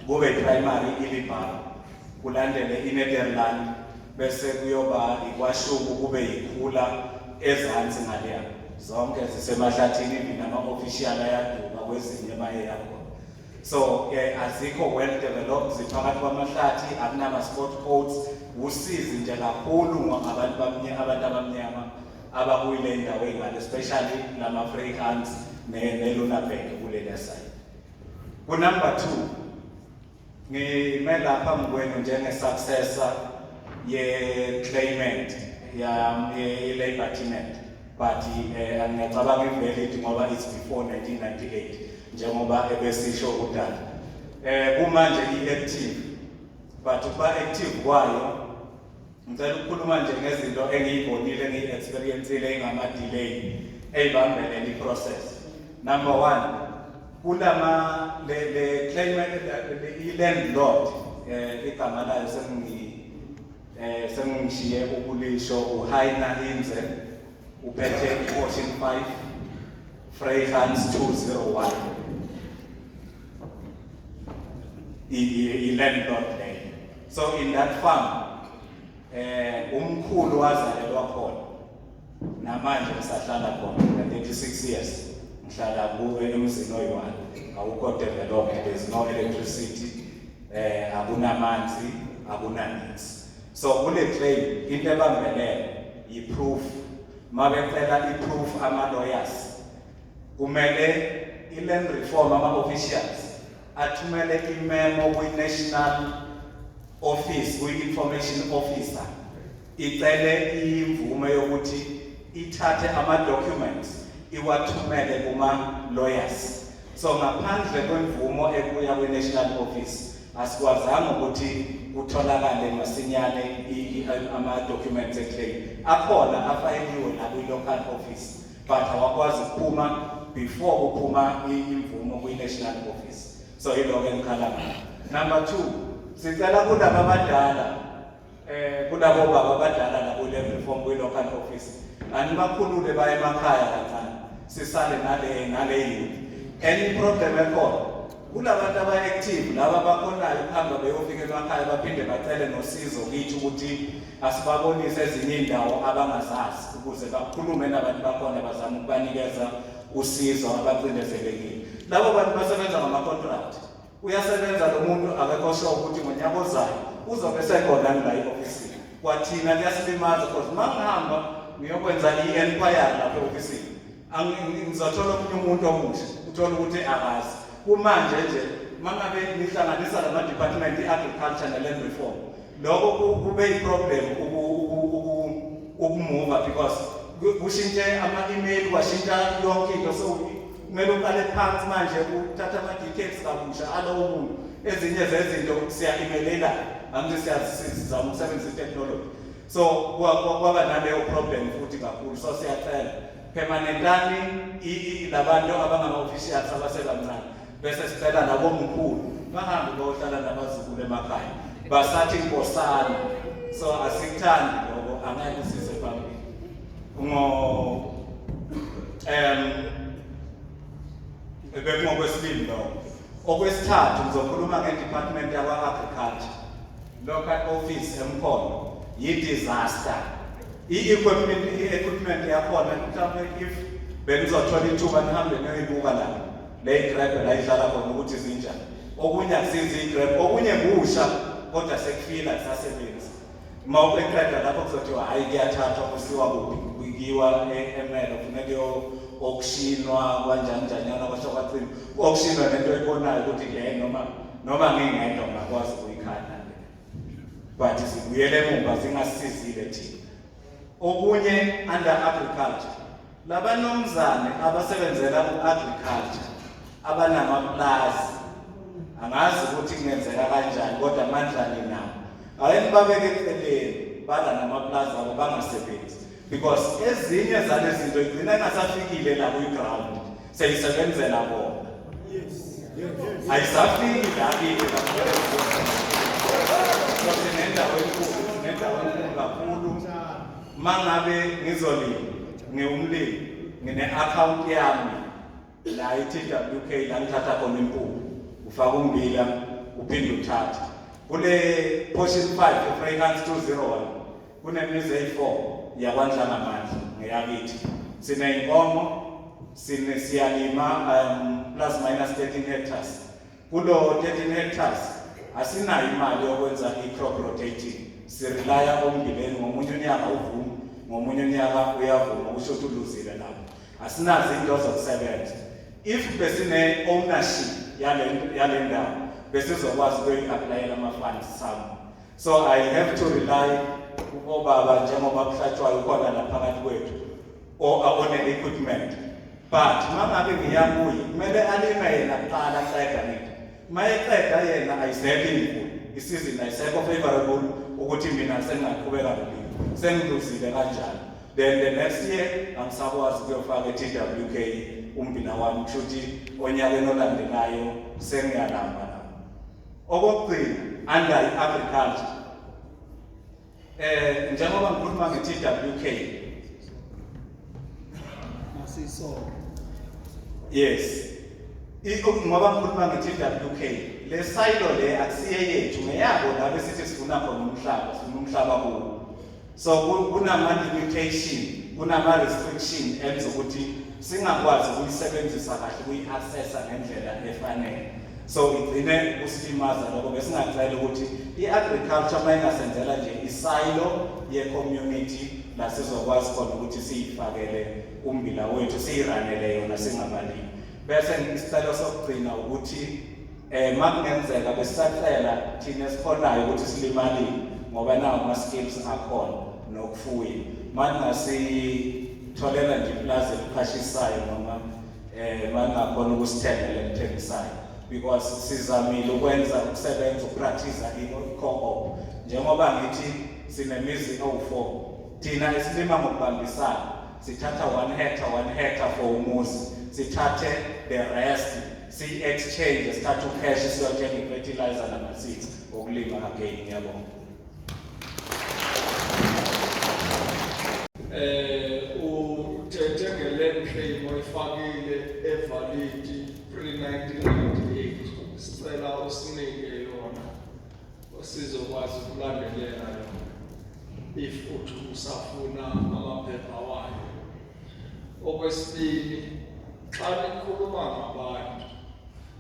kube primary ilibhala kulandele iNetherland bese kuyoba ikwashuku kube yikhula ezansi ngaleya zonke zisemahlathini nama-official ayaduka kwezinye baye yakho. So azikho well developed ziphakathi kwamahlathi akunama-sport codes usizi nje kakhulu abantu abamnyama abakuyile ndawo ey'ngale especially nama-Afrikaans ne-Lunabek kuleliya side. Number 2 ngime lapha phambi njenge-successor ye-claimant ye-Labour tenant, but ngiyacabanga i-valid ngoba it's before 1998 njengoba ebesisho kudala. Kumanje i-active, but ukuba active kwayo ngicela ukukhuluma nje ngezinto engiyibonile ngiyi-experienceile engama-delay ey'bambelele i-process. Number 1, kulama le claimant i-landlord igama layo sengishiye ukulisho uHaina Inze uphethe i-Ocean 5 Freehans 201 i-landlord there. So in that farm umkhulu wazalelwa khona namanje ngisahlala khona 36 years ngihlala kuwe emzini oyi-1 awukho developed, there's no electricity, akunamanzi akunanisi. So kule claim into ebambelele i-proof. Mabecela i-proof ama-lawyers kumele i-land reform ama-officials athumele imemo kwi-national office kwi-information officer icele imvume yokuthi ithathe ama-documents iwathumele kuma-lawyers. So ngaphandle kwemvumo ebuya kwi-national office asikwazanga ukuthi kutholakale masinyane ama-documents eclaim. Akhona afayeliwe la kwi-local office but awakwazi ukuphuma before kuphuma imvumo kwi-national office. So yiloko engikhala ngayo. Number 2, sicela kulabo abadala kulabo baba abadala la kule reform kwi-local office animakhulule baye emakhaya kancane sisale nale youth. Any problem ekhona kulabantu aba-active laba abakhonayo ukuhamba beyofika emakhaya baphinde bacele nosizo kithi ukuthi asibabonise ezinye indawo abangazazi ukuze bakhulume nabantu bakhona bazame ukubanikeza usizo abacindezelekile. Labo bantu basebenza ngama-contract. Uyasebenza lo muntu akekho sure ukuthi ngonyaka ozayo uzobe sekhona la e-ofisini. Kwathina kuyasilimaza because mangihamba ngiyokwenza i-enquiry lapha e-ofisini ngizothola omunye umuntu omusha uthola ukuthi akazi. Kumanje nje mangabe nihlanganisa lama-department i-agriculture ne-land reform lokho kube i-problem ukumuva because kushintshe ama-email kwashintsha yonke into. So kumele uqale phansi manje uthatha ama-details kabusha alowo muntu. Ezinye zezinto siya-emailelana angithi sizama ukusebenzisa i-technology. So kwaba naleyo problem futhi kakhulu. So siyacela permanently labantu abangama-officials abasebancane bese sicela nabo mkhulu bahambe bayohlala nabazukulu emakhaya basathi inkosana. So asikuthandi lokho, angeke size phambili bekungokwesibili lokho. Okwesithathu ngizokhuluma ngeDepartment yakwa-Agriculture, Local Office eMkhono, yi-disaster. I-equipment yakhona mhlawumbe if benizothola ithuba nihambe niyoyibuka lapho le grab la idlala khona ukuthi zinjani. Okunye akusizi i-grab, okunye kusha kodwa sekufila kusasebenzi. Uma uqeda lapho kuzothiwa hayi kuyathathwa kusiwa kubikiwa e-email kufuneka okushinwa kanjani njanyana kwasho kwathini. Okushinwa nento eyibonayo ukuthi le noma ngingedwa ngakwazi ukuyikhanda. But zibuyele emumva zingasizile thina. Okunye under agriculture, labanomzane abasebenzela ku-agriculture abanamaplazi, angazi ukuthi kungenzeka kanjani kodwa amandla ninawo. Awena babeke eceleni bala namaplazi abo bangasebenzi because ezinye zale zinto igcina ingasafikile la kwi-ground seyisebenzela bona. Ayisafiki la kithi nendawo enkulu kakhulu. Mangabe ngizolima ngiwumlimi ngine-account yami la i-TWK la ngithatha khona impuphu ufaka ummbila uphinde uthathe kule portion 5 Africans 201 kunemizi eyi-4 yakwaNhlangamandla ngeyakithi. Siney'nkomo siyalima plus minus 13 hectares. Kulo 13 hectares asinayo imali yokwenza i-crop rotating. Sirelaya ommbileni ngomunye unyaka uvuma ngomunye unyaka uyavuma usho ukuthi uluzile lapho. Asinazo into zokusebenza. If besine ownership yale ndawo besizokwazi ukuyi-aplayela ama-funds sami. So I have to rely kubobaba njengoba kuhlatshwayo khona la phakathi kwethu one-equipment. But mangabe ngiya kuye kumele alime yena kuqala aqeda nini. Uma eqeda yena ayisekho imvula, isizini ayisekho favorable ukuthi mina sengingaqhubeka nokulima, sengiluzile kanjalo. Then the next year angisakwazi ukuyofaka e-TWK umbila wami kushuthi onyakeni olandelayo sengiyalamba lapho. Okokugcina under i-agriculture, njengoba ngikhuluma nge-TWK, yes, ngoba ngikhuluma nge-TWK, le silo le akusiye yethu ngeyabo la besithi sifuna khona umhlaba, sifuna umhlaba kuwo. So kunama-limitation, kunama-restriction enza ukuthi singakwazi ukuyisebenzisa kahle, ukuyi-accessa ngendlela efanele. So igcine kusilimaza lokho. Besingacela ukuthi i-agriculture uma ingasenzela nje isilo ye-community la sizokwazi khona ukuthi siyifakele umbila wethu, siyiranele yona singabalimi. Bese isicelo sokugcina ukuthi makungenzeka besisacela thina esikhonayo ukuthi silimalini ngoba nawo ama-skills akhona nokufuya. Mangasitholela nje iplazi eliqashisayo noma mangakhona ukusithengela elithengisayo, because sizamile ukwenza ukusebenza ukupractice i-co-op. Njengoba ngithi sinemizi ewu-4, thina esilima ngokubambisana sithatha 1 hectare for umuzi, sithathe the rest si-exchange, sithathe ucash siyothenga i-fertilizer nama-seeds okulima again. Ngiyabonga. Uthethe nge-land claim oyifakile evalid pre-1998, sicela usinike yona sizokwazi ukulandelela yona if uthi usafuna amaphepha wayo. Okwesibili, xa nikhuluma ngabantu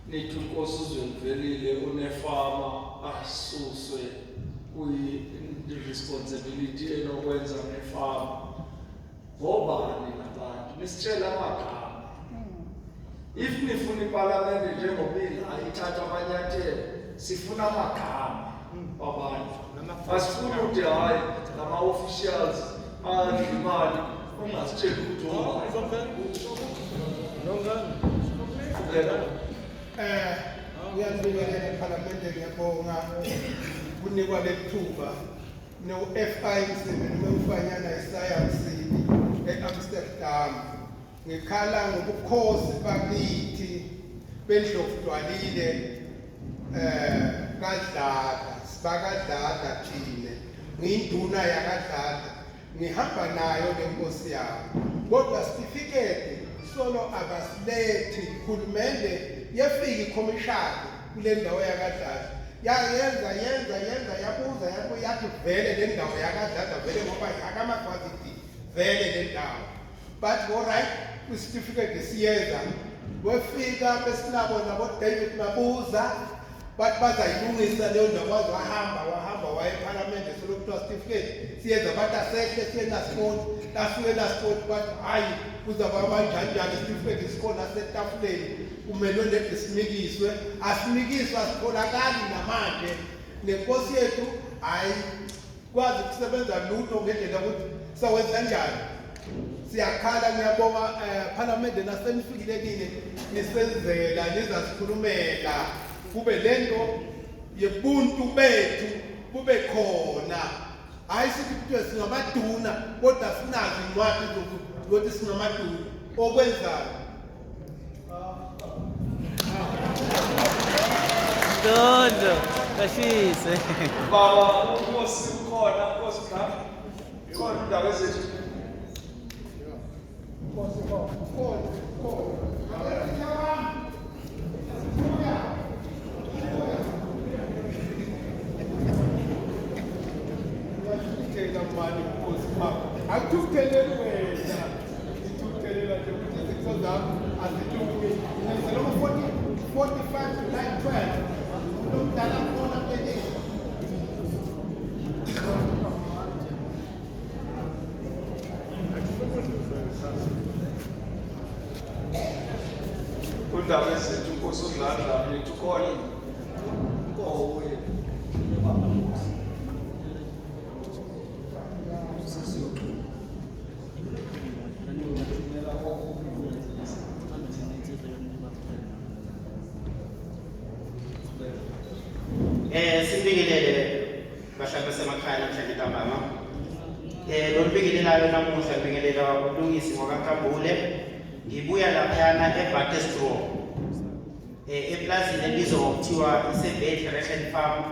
nithi uNkosi uZwelivelile unefama asuswe kwi-responsibility enokwenza ngefama. Ngobani nabantu? Nisitshela amagama. If nifuna iParliament njengobili ayithatha amanyathelo, sifuna amagama wabantu. Asifuni ukuthi hayi nama-officials adla imali ungasitsheli ukuthi uyalibingelela eParliament, ngiyabonga kunikwa lethuba no-FI Msebenzi wemfanyana esayansi e-Amsterdam. Ngikhala ngobukhosi bakithi bendlokudwalile kaDlada, sibakaDlada thina, ngiyinduna yakaDlada, ngihamba nayo le nkosi yami. Kodwa certificate solo abasilethi, uhulumende yafika ikhomishani kule ndawo yakadlala yenza yabuza yathi vele le ndawo yakadlala vele ngoba akamakwazi ukuthi vele le ndawo but alright kwisitifiketi siyenza wefika besinabo nabo David Mabuza but bazayilungisa leyo ndawo wahamba waye eParliament selokuthiwa certificate siyenza bathi asehle siyena sport lasuyela sport but hayi kuzaba abanjani certificate sikhona setafuleni kumele ndebe sinikiswe asinikiswe asitholakali namanje nenkosi yethu hayi kwazi ukusebenza lutho ngendlela ukuthi sawenza kanjani siyakhala ngiyabonga Parliament nasenifikile kini nisenzela nizasikhulumela kube lento yebuntu bethu kube khona hayi sithi singamaduna kodwa sinazi incwadi zokuthi singamaduna okwenzayo Dondo, kashise. Baba uNkosi ukhona Nkosi Baba. Ikhona indawo ezethu. Akutheleli wena ithuthelela nje ukuthi izinto zakho azilungi ngizeloma 45 July 12 unomdala khona pele Kundawo ezethu Nkosi uZandla yethu khona. Kowe. Sibingelele bahlala basemakhaya namhlanje ntambama. Lo mbingelelayo namuhla mbingelela uLungisi ngokaKambule. Ngibuya laphayana eBattestro. Eplazini elibizwa ngokuthiwa iSebet Ration Farm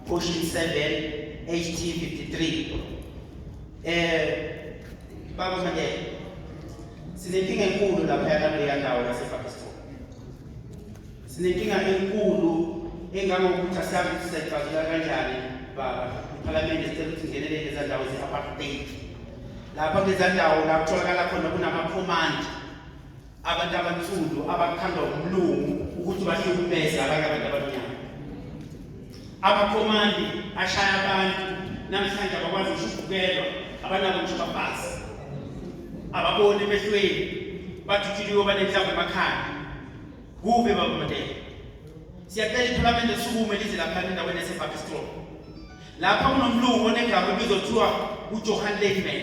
Portion 7 HT 53. Baba Mandela. Sinenkinga enkulu laphayana kuleya ndawo yaseBattestro. Sinenkinga enkulu engangokuthi asazi sisexazula kanjani baba iParliament isicela ukuthi ingenelele lezi ndawo ze-apartheid lapha kulezi ndawo la kutholakala khona kunama-command abantu abansundu abakhandwa umlungu ukuthi bahlukumeze abanye abantu abamnyama amakhomandi ashaya abantu namhlanje abakwazi ukushukukelwa abanabo ngisho bafazi ababoni emehlweni bathi uthiliwe banenhlamvu emakhaya kube baba Mandela siyacela iParliament esukume lize lapha endaweni yaseBattestro lapha kunomlungu onegama ebizwa kuthiwa uJohan Lenman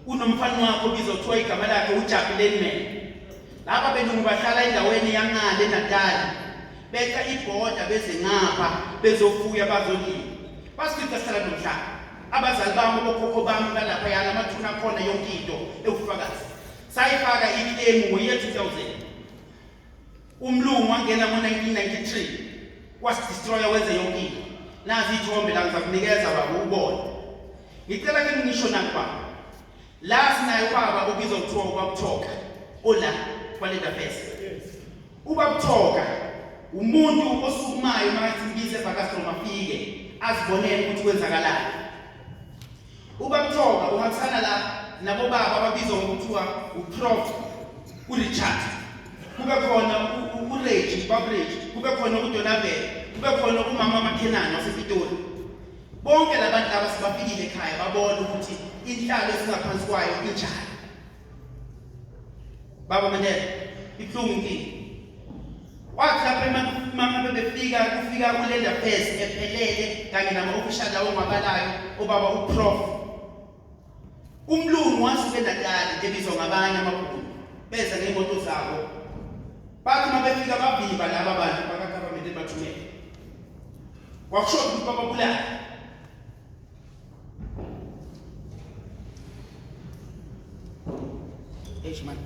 unomfana wakho obizwa kuthiwa igama lakhe uJack Lenman lapha belungu bahlala endaweni yangale eNatal beka ibhoda beze ngapha bezofuya bazolima basikhipha sala nomhlaba abazali bami bokhokho bami balapha yana amathuna khona yonke into ewufakazi sayifaka iklemu ye 2000 umlungu wangena ngo1993 wasidestroya wenze yonke into nazi ithombe la ngizakunikeza baba ubone ngicela ke ngisho nakwa la sinayo baba obizwa kuthiwa uBabuthoka ola kwalenda fest uBabuthoka umuntu osukumayo makathi ngize eBattestro mafike azibonele ukuthi kwenzakalani uBabuthoka uhambisana la nabo baba ababizwa ngokuthiwa uProf uRichard kube khona uReggie Babrage kube khona uDonabel kube khona umama uMakhenani wasePitoli bonke labantu laba sibafikile ekhaya babona ukuthi inhlalo esingaphansi kwayo injani baba Mandela ibuhlungu inkingi wathi lapha mama bebefika kufika uLenda Phase ephelele kanye nama-official lawo ngabalayo obaba uProf umlungu wasuke eNatal ebizwa ngabanye amabhulu beza ngemoto zabo bathi mabefika babimba laba bantu bakaGovernment bathumele wakusho ukuthi bababulala man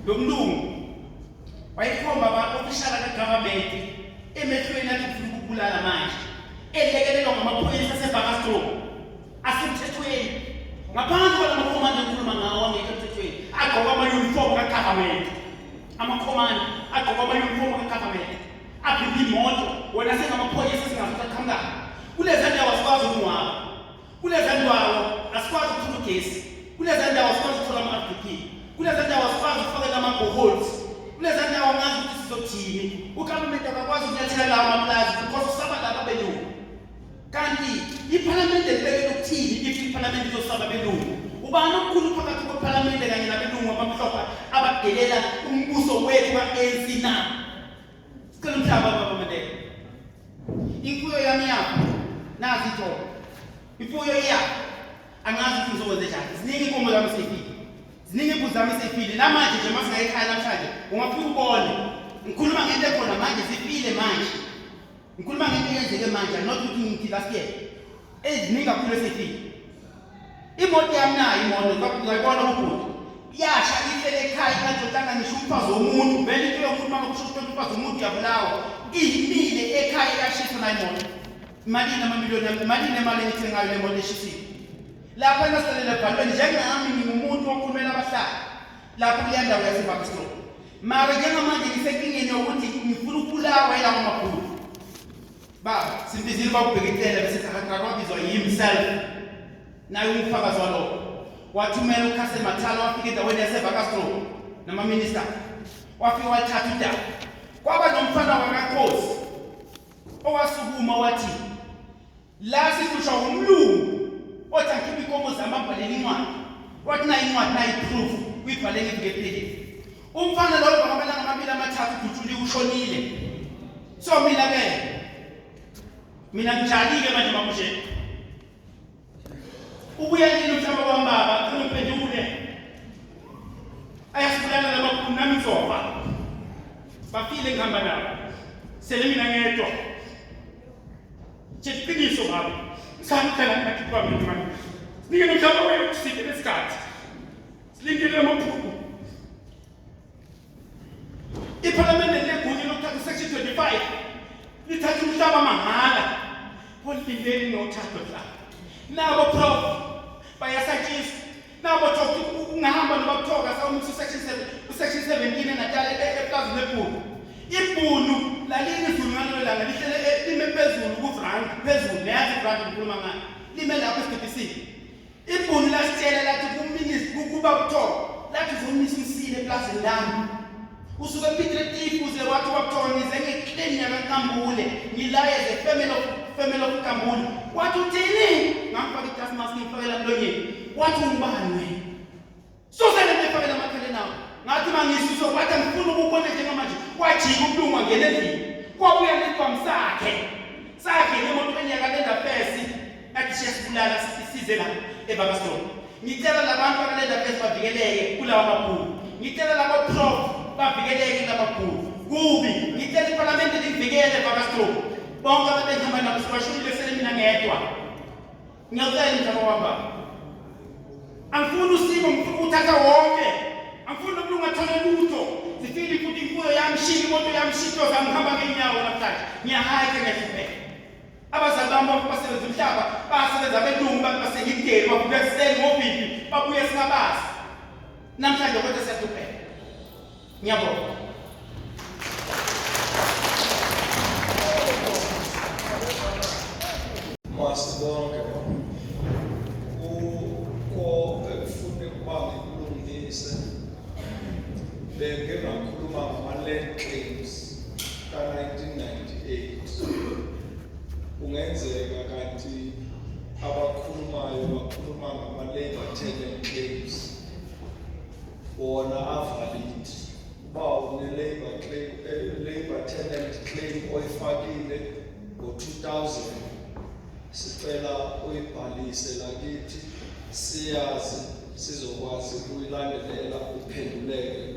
lo mlungu wayikhomba ba-official kaGovernment emehlweni athi ufuna ukubulala manje elekelelwa ngamaphoyisa aseBakastro asemthethweni ngaphandle kwalamakhomanda enkhuluma ngawo angekho emthethweni agqoka ama-uniform ka-government amakhomanda agqoka ama-uniform ka-government aphipha imoto wena sengamaphoyisa singaaqhamukanga kuleza ndawo asikwazi ukungcwaba kuleza ndawo asikwazi ukuthola ugesi kuleza ndawo asikwazi ukuthola ama-RDP kuleza ndawo asikwazi ukufakela ama-boreholes kuleza ndawo ngazi ukuthi sizothini ugovernment akakwazi ukunyathela lawo amaplazi because usaba laba belungu kanti iphalamende libekele ukuthini if iphalamende izosaba belungu ubani omkhulu phakathi kwephalamende kanye nabelungu abamhlophe abadelela umbuso wethu ka-ANC na sicela umhlaba babamandela imfuyo yami yakho nazi ithoko imfuyo yakho angazi ukuthi ngizokwenze njani ziningi inkomo zami seyifile ziningi imbuzi zami seyifile namanje nje uma singayikhaya namhlanje ungafika ubone ngikhuluma ngento ekhona manje zifile manje ngikhuluma ngento eyenzeke manje not ukuthi ngithi last year eziningi kakhulu eseyifile imoto yami nayo imoto ngayibona ubhuti yasha ifele ekhaya ingazotanga ngisho umfazi womuntu vele into yomuntu uma kusho ukuthi umfazi womuntu uyabulawa imile ekhaya yashisa nayo imoto malini amamiliyoni yami malini imali engithe ngayo le moto eshisiwe lapho enaselele ebhalweni njengami ngingumuntu okhulumela abahlali lapho kuleya ndawo yaseBakastro mara njengamanje ngisenkingeni yokuthi ngifuna ukubulawa yilawo makhulu baba simbizile bakubhekitela bese kakabizwa himself naye umfakazi walokho wathumela uKhassel Mathala wafika endaweni yaseBakastro namaminista wafika wathatha udaba kwaba nomfana wakaNkosi owasukuma wathi la sihlushwa umlungu othi angikhiphe inkomo zami abhalele incwadi wathi nayo incwadi nayo proof uyibhalele ngephelile umfana loyo kwamalanga amabili amathathu uDutshuli ushonile so mina ngijalike manje mabushe ubuyelile umhlaba kwambaba umphendule ayasibulala labakhulu nami ngizofa bafile ngihamba nabo sele mina ngedwa iqiniso baba ngisamkhela ngathi kwami manje nike nomhlaba wethu sithe lesikhathi silindele amaphupho iphalamende legunya lokuthatha section 25 lithatha umhlaba mahala polindeni nothatha la nabo prof bayasatshiswa nabo thoki ungahamba nobakuthoka sawumuthi section 17 eNatali eplaza leBhunu ibhunu lalini izulu ngalelo langa lihlele lime phezulu kuFrank phezulu neyazi Frank ngikhuluma ngayo lime lapho eSTBC ibhunu lasitshela lathi kuminister kuba kuthoka lathi uzomisa umsile eplazini lami usuke ePitretief uze wathi wakuthoka ngize ngiclaim yakaNkambule ngilaye the family of Kambule wathi uthini ngafaka igas mask ngifakela mlonyeni wathi ungibani so sele ngifakela amakhala nawo ngathi mangisuso wathi ngifuna ukubona njengamanje wajika umlungu angena endlini kwabuya nesibhamu sakhe nemotweni yakalenda fesi athi siyasibulala sisize la eBakastro ngicela labantu bakalenda fesi bavikeleke kulawa makhulu ngicela labo prof bavikeleke labakhulu kubi ngicela iparlamente livikele eBakastro bonke abantu ehamba nabo sibashulile sele mina ngedwa ngiyacela umhlaba wami angifuni usimo ngifuna ukuthatha wonke angifuni umlungu athole lutho zifile futhi imfuyo yami shini imoto yami shito zami ngihamba ngeenyawo namhlanje ngiyahayika ngiyahlupheka abazali bami basebenza umhlaba basebenza abelungu basengideli bavuka ekuseni ngobhidi babuye singabazi namhlanje kodwa siyahlupheka ngiyabonga masibonke ukho ekufuna ukuba ngikulungise bengingakhuluma ngama-land claims ka-1998 kungenzeka kanti abakhulumayo bakhuluma ngama-labor tenant claims wona avalid uba une-labor tenant claim oyifakile ngo-2000 sicela uyibhalise lakithi siyazi sizokwazi ukuyilandelela uphenduleke